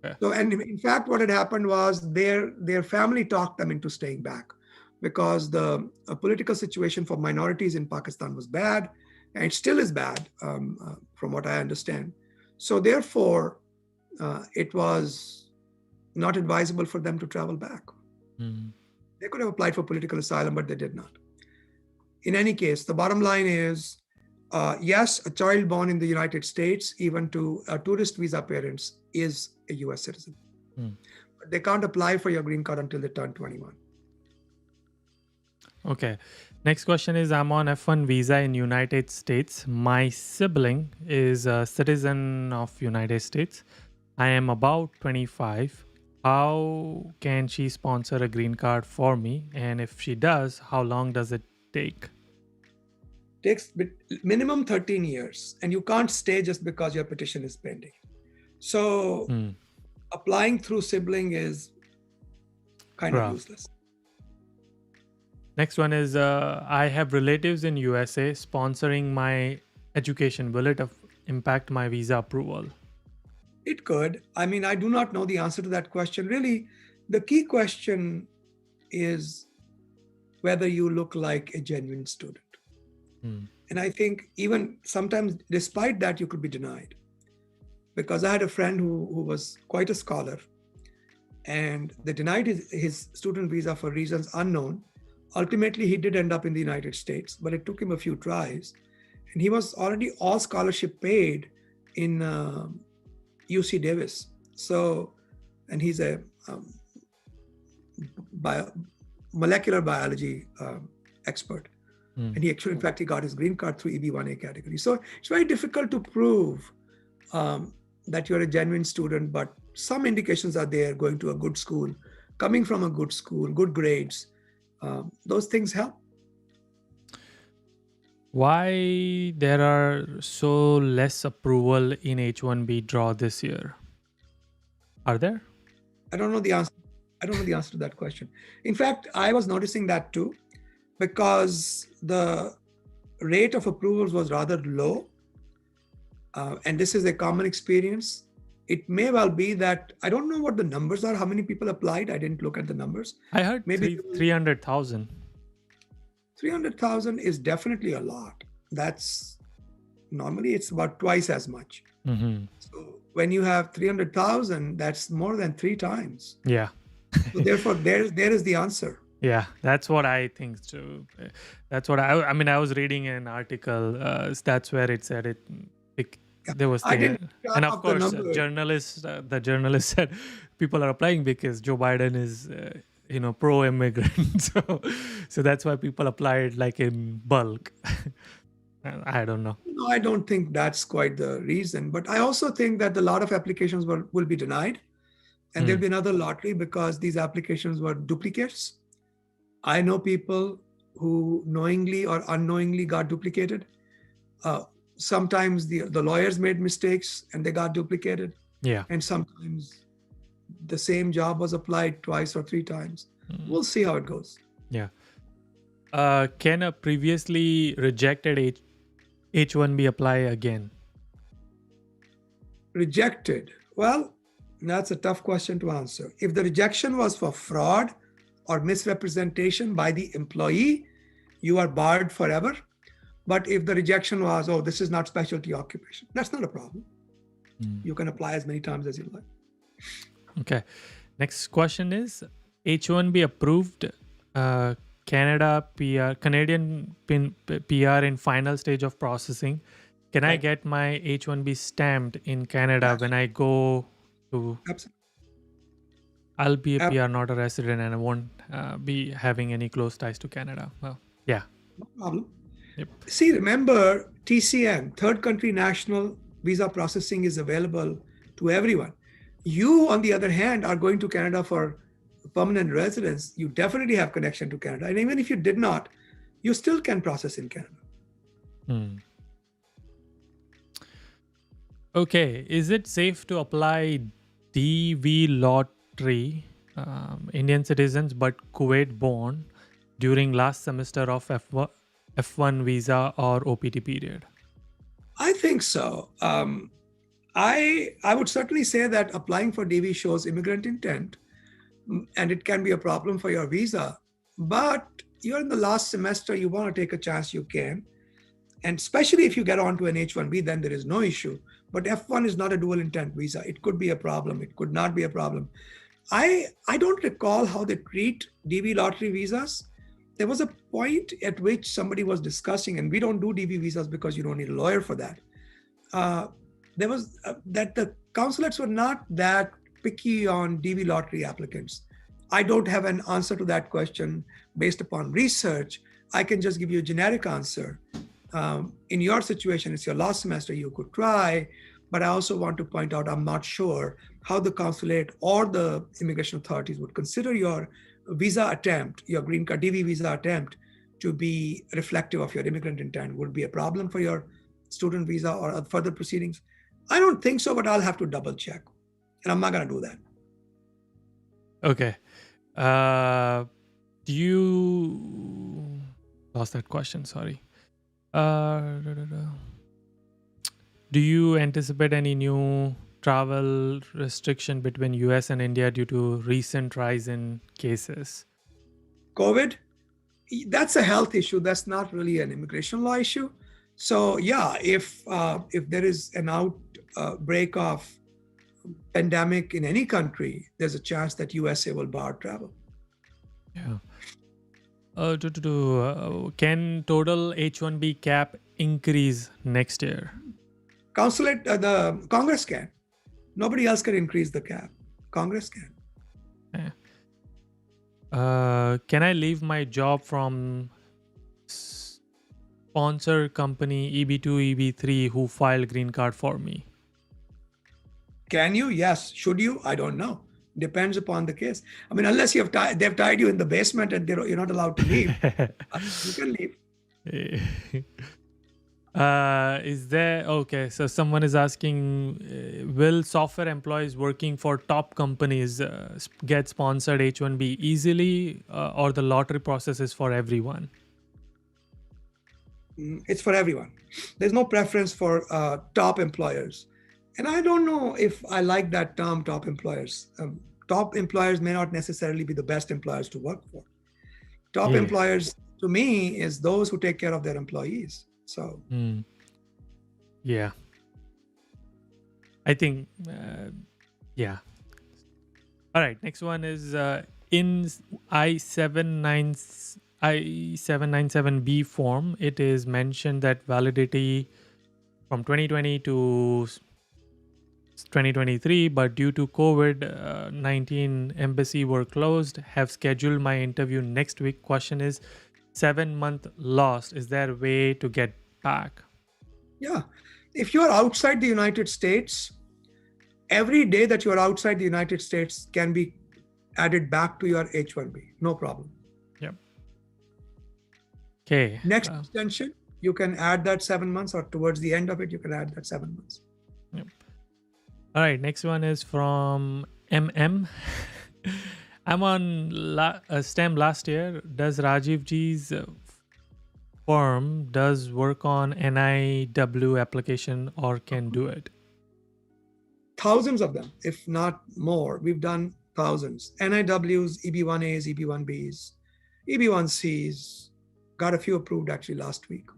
Speaker 1: Yeah.
Speaker 2: So, and in fact, what had happened was their family talked them into staying back because the political situation for minorities in Pakistan was bad, and it still is bad, from what I understand. So therefore, it was not advisable for them to travel back.
Speaker 1: Mm.
Speaker 2: They could have applied for political asylum, but they did not. In any case, the bottom line is, yes, a child born in the United States, even to tourist visa parents, is a US citizen.
Speaker 1: Mm.
Speaker 2: But they can't apply for your green card until they turn 21.
Speaker 1: Okay. Next question is, I'm on F1 visa in United States. My sibling is a citizen of United States. I am about 25. How can she sponsor a green card for me? And if she does, how long does it take?
Speaker 2: Takes minimum 13 years, and you can't stay just because your petition is pending. So applying through Sibling is kind of useless.
Speaker 1: Next one is, I have relatives in USA sponsoring my education. Will it impact my visa approval?
Speaker 2: It could. I mean, I do not know the answer to that question. Really, the key question is whether you look like a genuine student. And I think even sometimes, despite that, you could be denied. Because I had a friend who was quite a scholar, and they denied his student visa for reasons unknown. Ultimately, he did end up in the United States, but it took him a few tries. And he was already all scholarship paid in UC Davis. So, and he's a molecular biology expert. And he actually, in fact, he got his green card through EB-1A category. So it's very difficult to prove that you're a genuine student, but some indications are there, going to a good school, coming from a good school, good grades. Those things help.
Speaker 1: Why there are so less approval in H1b draw this year? Are there?
Speaker 2: I don't know the answer. I don't know the answer to that question. In fact, I was noticing that too, because the rate of approvals was rather low. and this is a common experience. It may well be that I don't know what the numbers are, how many people applied. I didn't look at the numbers.
Speaker 1: I heard
Speaker 2: Maybe
Speaker 1: 300,000.
Speaker 2: 300,000 is definitely a lot. That's normally it's about twice as much.
Speaker 1: Mm-hmm.
Speaker 2: So when you have 300,000, that's more than 3 times.
Speaker 1: Yeah.
Speaker 2: So therefore, there is the answer.
Speaker 1: Yeah, that's what I think too. That's what I mean. I was reading an article. That's where it said it. There was
Speaker 2: I didn't
Speaker 1: and of
Speaker 2: up the
Speaker 1: course,
Speaker 2: number.
Speaker 1: the journalist said people are applying because Joe Biden is, pro-immigrant. So that's why people applied like in bulk. I don't know.
Speaker 2: No, I don't think that's quite the reason. But I also think that a lot of applications will be denied. And there'll be another lottery because these applications were duplicates. I know people who knowingly or unknowingly got duplicated. Sometimes the lawyers made mistakes and they got duplicated.
Speaker 1: Yeah.
Speaker 2: And sometimes the same job was applied twice or 3 times. We'll see how it goes.
Speaker 1: Yeah. Can a previously rejected H1b apply again?
Speaker 2: Rejected. Well, that's a tough question to answer. If the rejection was for fraud or misrepresentation by the employee, you are barred forever. But if the rejection was, oh, this is not specialty occupation, that's not a problem. You can apply as many times as you like.
Speaker 1: Okay. Next question is H1b approved Canadian PR in final stage of processing. Can I get my H1b stamped in Canada when I go to?
Speaker 2: Absolutely.
Speaker 1: I'll be a PR, not a resident, and I won't be having any close ties to Canada. Well, yeah.
Speaker 2: No problem.
Speaker 1: Yep.
Speaker 2: See, remember, TCN, third country national visa processing, is available to everyone. You, on the other hand, are going to Canada for permanent residence. You definitely have connection to Canada. And even if you did not, you still can process in Canada.
Speaker 1: Okay. Is it safe to apply DV Lottery, Indian citizens but Kuwait born, during last semester of F1 visa or OPT period?
Speaker 2: I think so. I would certainly say that applying for DV shows immigrant intent, and it can be a problem for your visa. But you're in the last semester, you want to take a chance, you can. And especially if you get onto an H1b, then there is no issue. But F1 is not a dual intent visa. It could be a problem. It could not be a problem. I don't recall how they treat DV lottery visas. There was a point at which somebody was discussing, and we don't do DV visas because you don't need a lawyer for that. There was that the consulates were not that picky on DV lottery applicants. I don't have an answer to that question based upon research. I can just give you a generic answer. In your situation, it's your last semester, you could try, but I also want to point out, I'm not sure how the consulate or the immigration authorities would consider your visa attempt, your green card DV visa attempt, to be reflective of your immigrant intent. Would be a problem for your student visa or further proceedings? I don't think so, but I'll have to double check. And I'm not going to do that.
Speaker 1: Okay. Do you lost that question? Sorry. Do you anticipate any new travel restriction between US and India due to recent rise in cases?
Speaker 2: COVID, that's a health issue. That's not really an immigration law issue. So yeah, if there is an outbreak of pandemic in any country, there's a chance that USA will bar travel.
Speaker 1: Yeah. Can total H1b cap increase next year?
Speaker 2: The Congress can. Nobody else can increase the cap. Congress can.
Speaker 1: Yeah. Can I leave my job from sponsor company EB2, EB3 who filed green card for me?
Speaker 2: Can you? Yes. Should you? I don't know. Depends upon the case. I mean, unless they've tied you in the basement and you're not allowed to leave, you can leave.
Speaker 1: Is there, okay, so someone is asking, will software employees working for top companies get sponsored H1b easily, or the lottery process is for everyone?
Speaker 2: It's for everyone. There's no preference for top employers. And I don't know if I like that term, top employers. Top employers may not necessarily be the best employers to work for. Top
Speaker 1: Yeah.
Speaker 2: employers, to me, is those who take care of their employees. So,
Speaker 1: Yeah. I think, yeah. All right. Next one is in I797B form, it is mentioned that validity from 2020 to 2023, but due to COVID-19 embassy were closed, have scheduled my interview next week. Question is 7 month lost. Is there a way to get back?
Speaker 2: yeah, if you're outside the United States, every day that you're outside the United States can be added back to your H1b. No problem.
Speaker 1: Yep. Okay.
Speaker 2: Next extension, you can add that 7 months, or towards the end of it, you can add that 7 months.
Speaker 1: Yep. All right. Next one is from MM. I'm on STEM last year. Does Rajiv G's firm does work on NIW application or can do it?
Speaker 2: Thousands of them, if not more. We've done thousands. NIWs, EB1As, EB1Bs, EB1Cs. Got a few approved actually last week.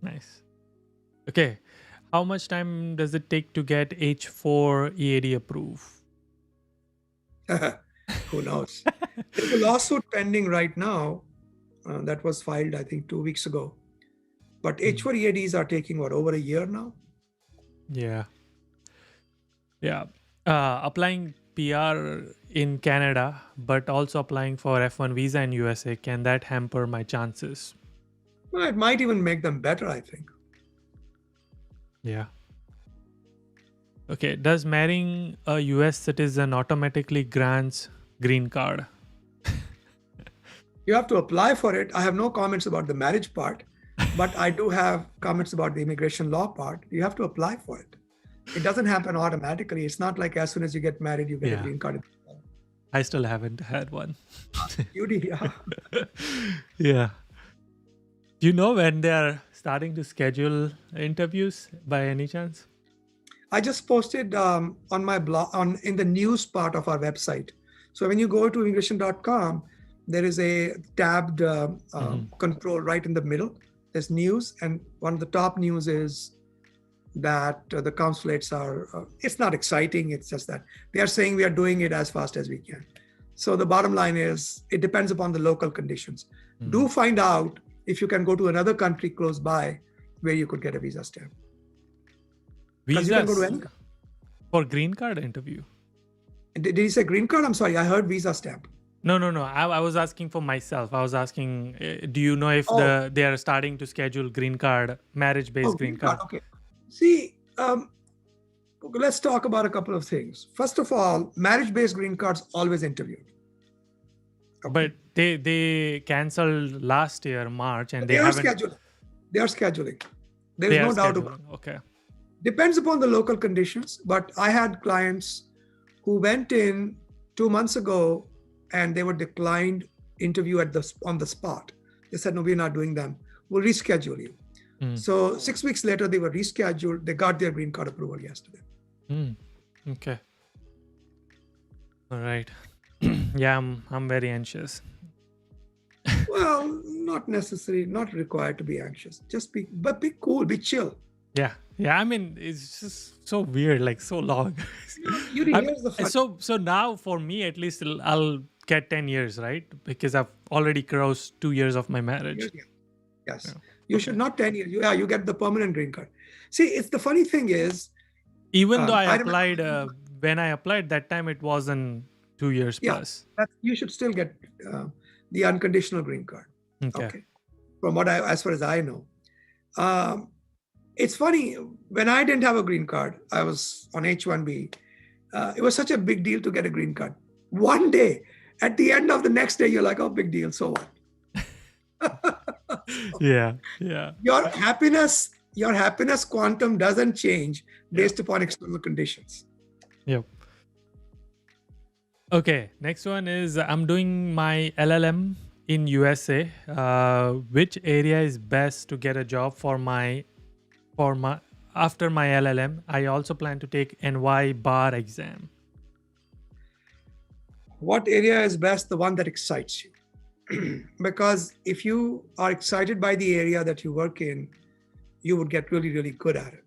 Speaker 1: Nice. Okay. How much time does it take to get H4 EAD approved?
Speaker 2: Who knows? There's a lawsuit pending right now that was filed, I think, 2 weeks ago. But H4 EADs are taking over a year now?
Speaker 1: Yeah. Yeah. Applying PR in Canada, but also applying for F1 visa in USA. Can that hamper my chances?
Speaker 2: Well, it might even make them better, I think.
Speaker 1: Yeah. Okay. Does marrying a US citizen automatically grants green card?
Speaker 2: You have to apply for it. I have no comments about the marriage part, but I do have comments about the immigration law part. You have to apply for it. It doesn't happen automatically. It's not like as soon as you get married, you get a green card.
Speaker 1: I still haven't had one.
Speaker 2: Yudi, yeah.
Speaker 1: Yeah. Do you know when they are starting to schedule interviews by any chance?
Speaker 2: I just posted on my blog, in the news part of our website. So when you go to immigration.com, there is a tabbed control right in the middle. There's news, and one of the top news is that the consulates are, it's not exciting, it's just that they are saying we are doing it as fast as we can. So the bottom line is, it depends upon the local conditions. Do find out if you can go to another country close by where you could get a visa stamp.
Speaker 1: Visas
Speaker 2: you can go to any...
Speaker 1: for green card interview.
Speaker 2: Did you say green card? I'm sorry, I heard visa stamp.
Speaker 1: No. I was asking for myself. I was asking, do you know if they are starting to schedule green card, marriage-based green card?
Speaker 2: Okay. See, let's talk about a couple of things. First of all, marriage-based green cards always interviewed.
Speaker 1: Okay. But they canceled last year, March, and
Speaker 2: they are scheduling. They are scheduling. There is no doubt about it.
Speaker 1: Okay.
Speaker 2: Depends upon the local conditions, but I had clients who went in 2 months ago and they were declined interview on the spot. They said, no, we're not doing them. We'll reschedule you. So 6 weeks later, they were rescheduled. They got their green card approval yesterday.
Speaker 1: Okay. All right. Yeah, I'm very anxious.
Speaker 2: Well, not necessary, not required to be anxious. Just be cool, be chill.
Speaker 1: Yeah. I mean, it's just so weird, like so long.
Speaker 2: Here's the fun.
Speaker 1: So now for me, at least I'll get 10 years, right? Because I've already crossed 2 years of my marriage.
Speaker 2: Yes. Yeah. You should not 10 years. You get the permanent green card. See, it's the funny thing is,
Speaker 1: even though I applied, when I applied that time, it wasn't 2 years plus.
Speaker 2: You should still get the unconditional green card. Okay. From as far as I know. It's funny, when I didn't have a green card, I was on H1b. It was such a big deal to get a green card. One day, at the end of the next day, you're like, oh, big deal, so what?
Speaker 1: Yeah.
Speaker 2: Your happiness quantum doesn't change based upon external conditions.
Speaker 1: Yep. Okay, next one is I'm doing my LLM in USA, which area is best to get a job for my after my LLM? I also plan to take NY bar exam.
Speaker 2: What area is best? The one that excites you. Because if you are excited by the area that you work in, you would get really, really good at it.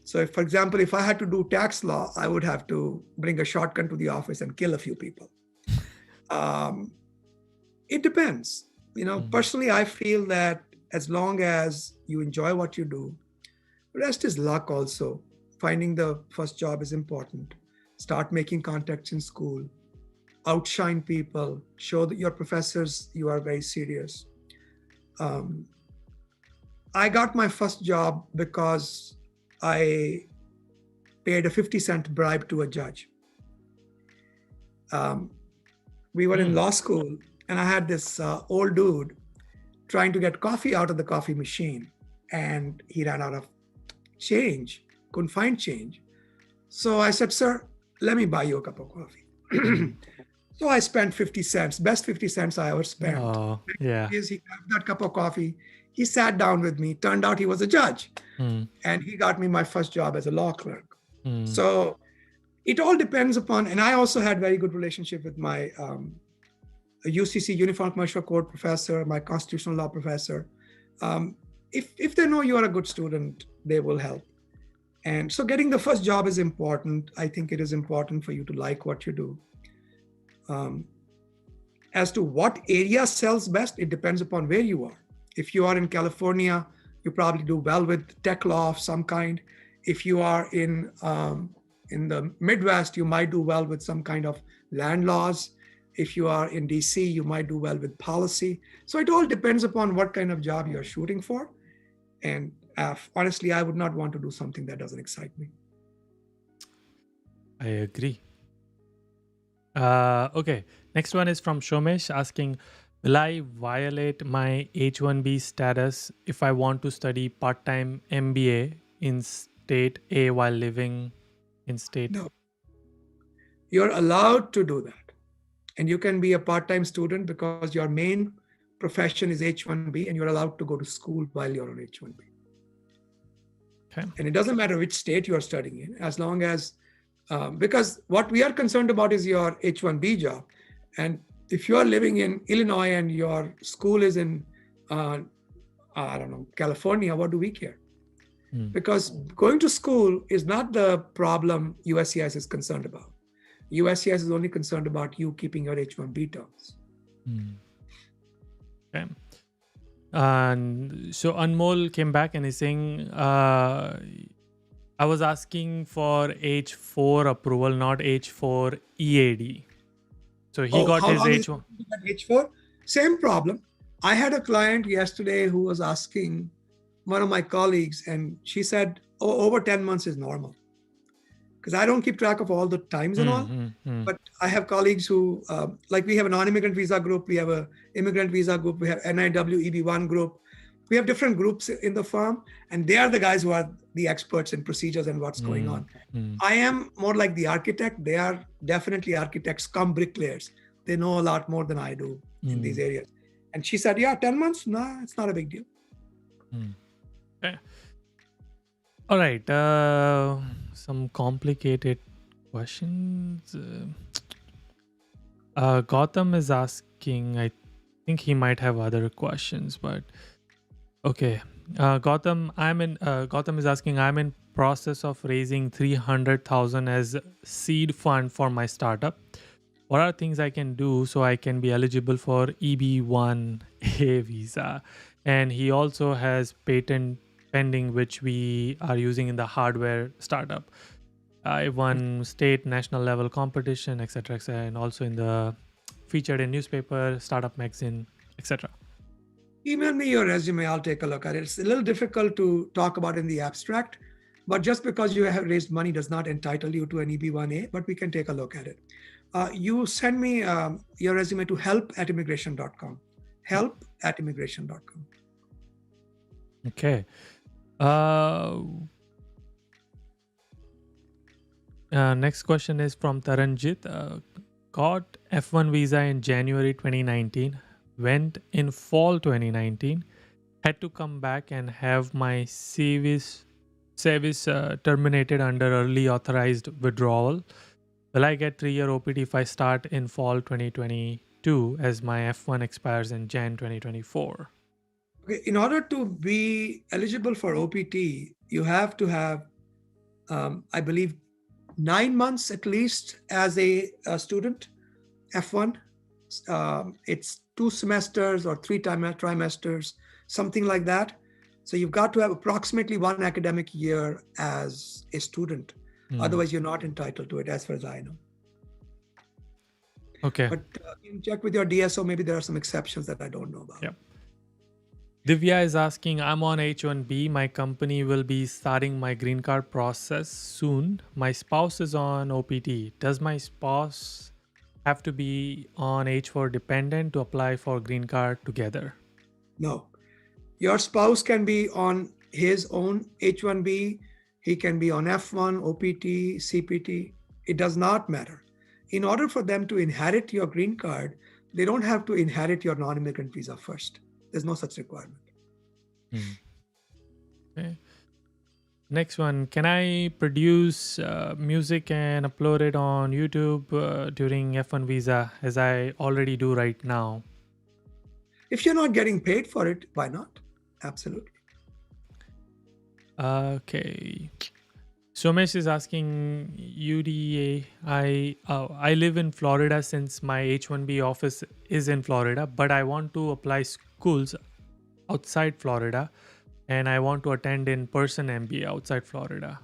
Speaker 2: So, for example, if I had to do tax law, I would have to bring a shotgun to the office and kill a few people. It depends. Personally, I feel that as long as you enjoy what you do, the rest is luck also. Finding the first job is important. Start making contacts in school. Outshine people. Show that your professors you are very serious. I got my first job because I paid a 50-cent bribe to a judge. We were in law school, and I had this old dude trying to get coffee out of the coffee machine, and he ran out of change, couldn't find change. So I said, "Sir, let me buy you a cup of coffee." So I spent 50 cents, best 50 cents I ever spent.
Speaker 1: Oh, yeah.
Speaker 2: He grabbed that cup of coffee. He sat down with me. Turned out he was a judge. And he got me my first job as a law clerk. So it all depends upon, and I also had very good relationship with my UCC, Uniform Commercial Code professor, my constitutional law professor. If they know you are a good student, they will help. And so getting the first job is important. I think it is important for you to like what you do. As to what area sells best, it depends upon where you are. If you are in California, you probably do well with tech law of some kind. If you are in the Midwest, you might do well with some kind of land laws. If you are in DC, you might do well with policy. So it all depends upon what kind of job you're shooting for. And honestly, I would not want to do something that doesn't excite me.
Speaker 1: I agree. Okay, next one is from Shomesh asking, will I violate my H1b status if I want to study part-time MBA in state A while living in state?
Speaker 2: No. You're allowed to do that. And you can be a part-time student because your main profession is H1b, and you're allowed to go to school while you're on H1b.
Speaker 1: Okay.
Speaker 2: And it doesn't matter which state you're studying in, as long as, because what we are concerned about is your H1b job. And if you are living in Illinois and your school is in, California, what do we care? Because going to school is not the problem USCIS is concerned about. USCIS is only concerned about you keeping your H1b terms.
Speaker 1: Okay. And so Anmol came back and is saying, I was asking for H4 approval, not H4 EAD. So he got his H1.
Speaker 2: H4, same problem. I had a client yesterday who was asking one of my colleagues, and she said, over 10 months is normal. Because I don't keep track of all the times and all, but I have colleagues who, like we have a non-immigrant visa group, we have a immigrant visa group, we have NIW EB1 group. We have different groups in the firm, and they are the guys who are the experts in procedures and what's going on. I am more like the architect. They are definitely architects, come bricklayers. They know a lot more than I do in these areas. And she said, yeah, 10 months? No, it's not a big deal.
Speaker 1: Okay. All right. Some complicated questions. Gautam is asking, I think he might have other questions, but okay. Gautam is asking, I'm in process of raising 300,000 as seed fund for my startup. What are things I can do so I can be eligible for EB1A visa? And he also has patent pending, which we are using in the hardware startup. I won state, national level competition, etc., and also in the featured in newspaper, startup magazine, etc.
Speaker 2: Email me your resume. I'll take a look at it. It's a little difficult to talk about in the abstract, but just because you have raised money does not entitle you to an EB1A, but we can take a look at it. You send me your resume to help@immigration.com. help@immigration.com.
Speaker 1: Okay. Next question is from Taranjit. Got F1 visa in January 2019. went in fall 2019, had to come back and have my service terminated under early authorized withdrawal. Will I get 3-year OPT if I start in fall 2022 as my F1 expires in Jan 2024?
Speaker 2: Okay, in order to be eligible for OPT, you have to have, I believe, 9 months at least as a student, F1. It's 2 semesters or 3 trimesters, something like that. So you've got to have approximately 1 academic year as a student. Otherwise, you're not entitled to it, as far as I know.
Speaker 1: Okay.
Speaker 2: But you can check with your DSO. Maybe there are some exceptions that I don't know about.
Speaker 1: Yep. Divya is asking, I'm on H1b. My company will be starting my green card process soon. My spouse is on OPT. Does my spouse have to be on H4 dependent to apply for green card together?
Speaker 2: No. Your spouse can be on his own H1b. He can be on F1, OPT, CPT. It does not matter. In order for them to inherit your green card, they don't have to inherit your non-immigrant visa first. There's no such requirement.
Speaker 1: Okay. Next one. Can I produce music and upload it on YouTube during F1 visa as I already do right now?
Speaker 2: If you're not getting paid for it, why not? Absolutely.
Speaker 1: Okay. Somesh is asking, Yudi, I live in Florida since my H1b office is in Florida, but I want to apply schools outside Florida and I want to attend in-person MBA outside Florida.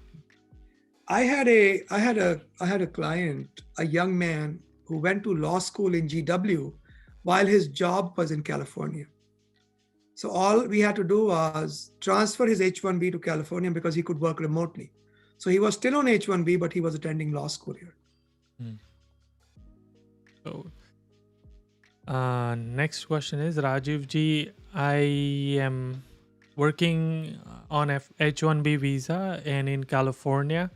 Speaker 2: I had a client, a young man who went to law school in GW while his job was in California. So all we had to do was transfer his H1b to California because he could work remotely. So he was still on H1b, but he was attending law school here.
Speaker 1: So next question is, Rajiv ji, I am working on H1b visa and in California,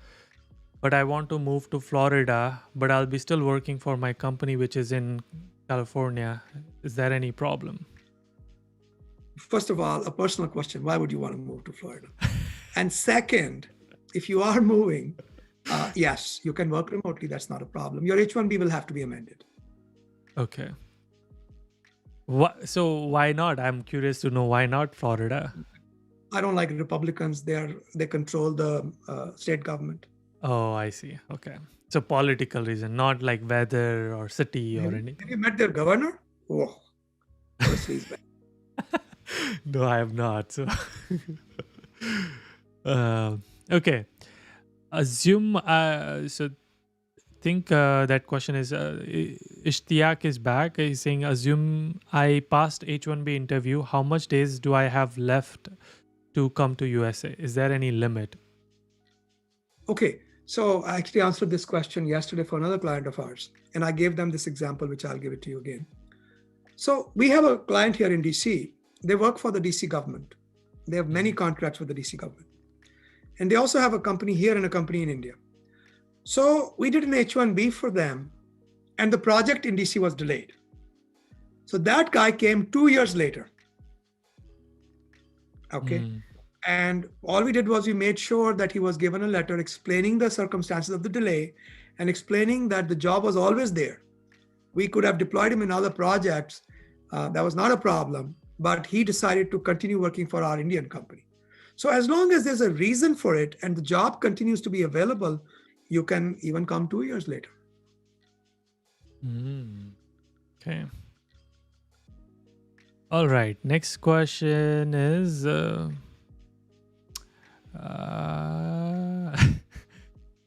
Speaker 1: but I want to move to Florida, but I'll be still working for my company, which is in California. Is there any problem?
Speaker 2: First of all, a personal question. Why would you want to move to Florida? And second, if you are moving, yes, you can work remotely. That's not a problem. Your H1b will have to be amended.
Speaker 1: Okay. So why not? I'm curious to know why not Florida?
Speaker 2: I don't like Republicans. They control the state government.
Speaker 1: Oh, I see. Okay. So political reason, not like weather or city or anything.
Speaker 2: Have you met their governor? Oh, honestly, he's bad.
Speaker 1: No, I have not. So, okay. Assume. So, think that question is. Ishtiaq is back. He's saying, assume I passed H1b interview. How much days do I have left to come to USA? Is there any limit?
Speaker 2: Okay. So I actually answered this question yesterday for another client of ours, and I gave them this example, which I'll give it to you again. So we have a client here in DC. They work for the DC government. They have many contracts with the DC government. And they also have a company here and a company in India. So we did an H1B for them, and the project in DC was delayed. So that guy came 2 years later. Okay. And all we did was we made sure that he was given a letter explaining the circumstances of the delay and explaining that the job was always there. We could have deployed him in other projects. That was not a problem, but he decided to continue working for our Indian company. So as long as there's a reason for it and the job continues to be available, you can even come 2 years later.
Speaker 1: Okay. All right. Next question is,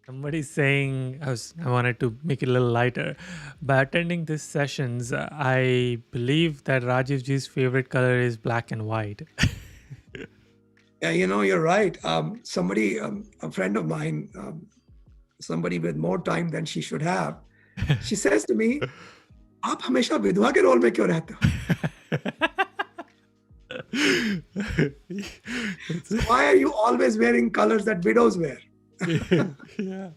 Speaker 1: somebody's saying, I wanted to make it a little lighter. By attending these sessions, I believe that Rajiv ji's favorite color is black and white.
Speaker 2: Yeah, you're right. Somebody, a friend of mine, somebody with more time than she should have, she says to me, "आप हमेशा विधवा के role में क्यों रहते हो? So why are you always wearing colors that widows wear?"
Speaker 1: Yeah.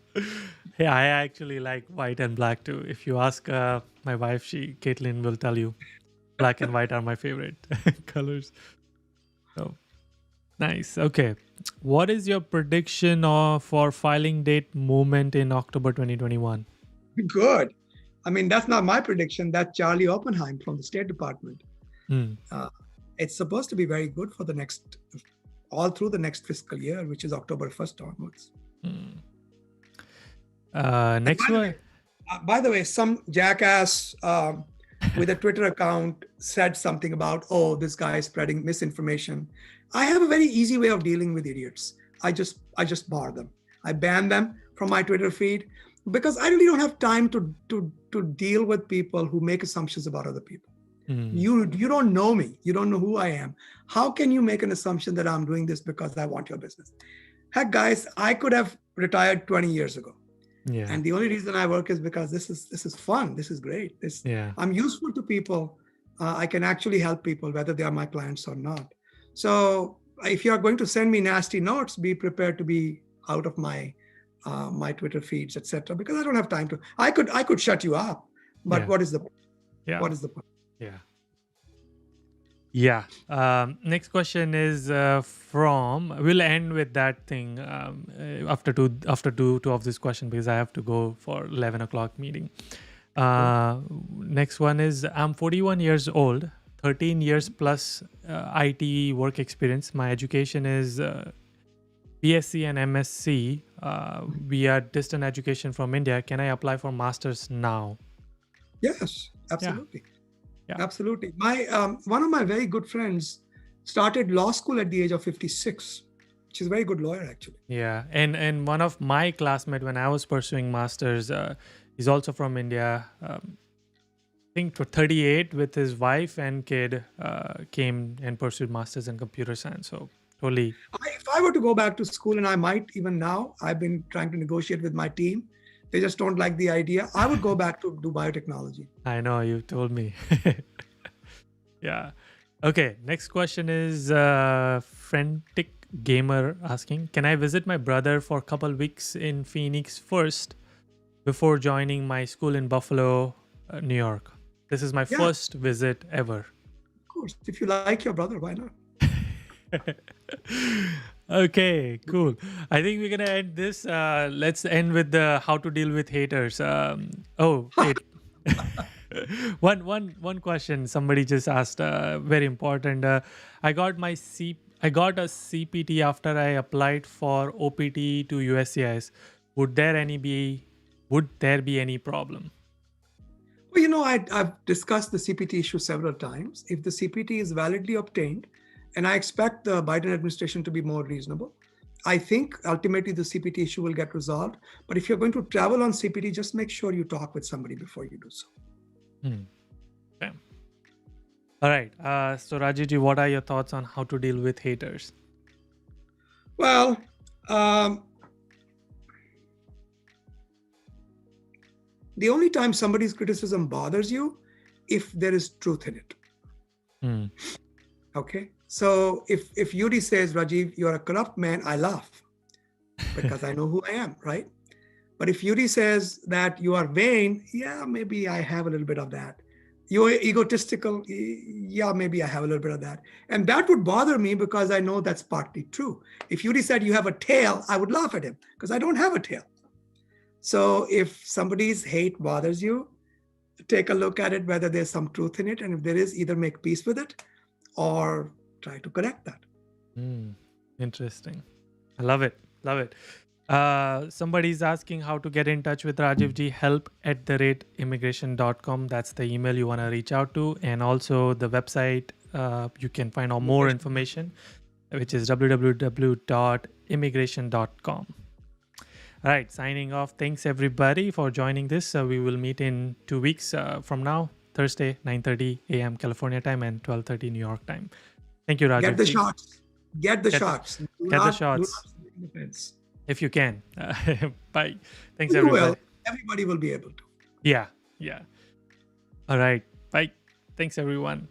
Speaker 1: Yeah, I actually like white and black too. If you ask my wife, Caitlin will tell you. Black and white are my favorite colors. So nice. Okay. What is your prediction for filing date movement in October 2021?
Speaker 2: Good. I mean, that's not my prediction. That's Charlie Oppenheim from the State Department.
Speaker 1: Hmm.
Speaker 2: It's supposed to be very good for all through the next fiscal year, which is October 1st onwards.
Speaker 1: Next one.
Speaker 2: By the way, some jackass with a Twitter account said something about, oh, this guy is spreading misinformation. I have a very easy way of dealing with idiots. I just bar them. I ban them from my Twitter feed because I really don't have time to deal with people who make assumptions about other people. You don't know me. You don't know who I am. How can you make an assumption that I'm doing this because I want your business? Heck, guys, I could have retired 20 years ago.
Speaker 1: Yeah.
Speaker 2: And the only reason I work is because this is fun. This is great. I'm useful to people. I can actually help people, whether they are my clients or not. So if you are going to send me nasty notes, be prepared to be out of my my Twitter feeds, etc. Because I don't have time to. I could shut you up, but what is the point?
Speaker 1: Yeah.
Speaker 2: What is the point?
Speaker 1: Yeah. Next question is we'll end with that thing after two of this question because I have to go for 11 o'clock meeting. Next one is I'm 41 years old, 13 years plus IT work experience. My education is BSc and MSc. We are distant education from India. Can I apply for masters now?
Speaker 2: Yes, absolutely.
Speaker 1: Yeah.
Speaker 2: Absolutely. My one of my very good friends started law school at the age of 56. She's a very good lawyer, actually.
Speaker 1: Yeah, and one of my classmates when I was pursuing masters, he's also from India. I think 38 with his wife and kid came and pursued masters in computer science. So totally.
Speaker 2: If I were to go back to school, and I might even now, I've been trying to negotiate with my team. They just don't like the idea. I would go back to do biotechnology.
Speaker 1: I know, you told me. Yeah. Okay. Next question is Frantic Gamer asking, can I visit my brother for a couple weeks in Phoenix first before joining my school in Buffalo, New York? This is my first visit ever.
Speaker 2: Of course. If you like your brother, why not?
Speaker 1: Okay, cool. I think we're gonna end this. Let's end with the how to deal with haters. Wait. One question somebody just asked. Very important. I got a CPT after I applied for OPT to USCIS. Would there be any problem?
Speaker 2: Well, I've discussed the CPT issue several times. If the CPT is validly obtained, and I expect the Biden administration to be more reasonable, I think ultimately the CPT issue will get resolved. But if you're going to travel on CPT, just make sure you talk with somebody before you do so.
Speaker 1: Okay. All right. So Rajeshji, what are your thoughts on how to deal with haters?
Speaker 2: Well, the only time somebody's criticism bothers you, if there is truth in it. Okay. So if Yudi says, Rajiv, you're a corrupt man, I laugh because I know who I am, right? But if Yudi says that you are vain, yeah, maybe I have a little bit of that. You're egotistical, yeah, maybe I have a little bit of that. And that would bother me because I know that's partly true. If Yudi said you have a tail, I would laugh at him because I don't have a tail. So if somebody's hate bothers you, take a look at it, whether there's some truth in it. And if there is, either make peace with it or try to correct that.
Speaker 1: Interesting. I love it. Somebody's asking how to get in touch with Rajeshji Help @immigration.com. That's the email you want to reach out to. And also the website, you can find out more information, which is www.immigration.com. All right, signing off. Thanks everybody for joining this. We will meet in 2 weeks from now, Thursday, 9:30 a.m. California time and 12:30 New York time. Thank you, Rajeshji.
Speaker 2: Get the shots. Get the shots.
Speaker 1: Get the shots. If you can. Bye. Thanks,
Speaker 2: you
Speaker 1: everybody.
Speaker 2: Will. Everybody will be able to.
Speaker 1: Yeah. All right. Bye. Thanks, everyone.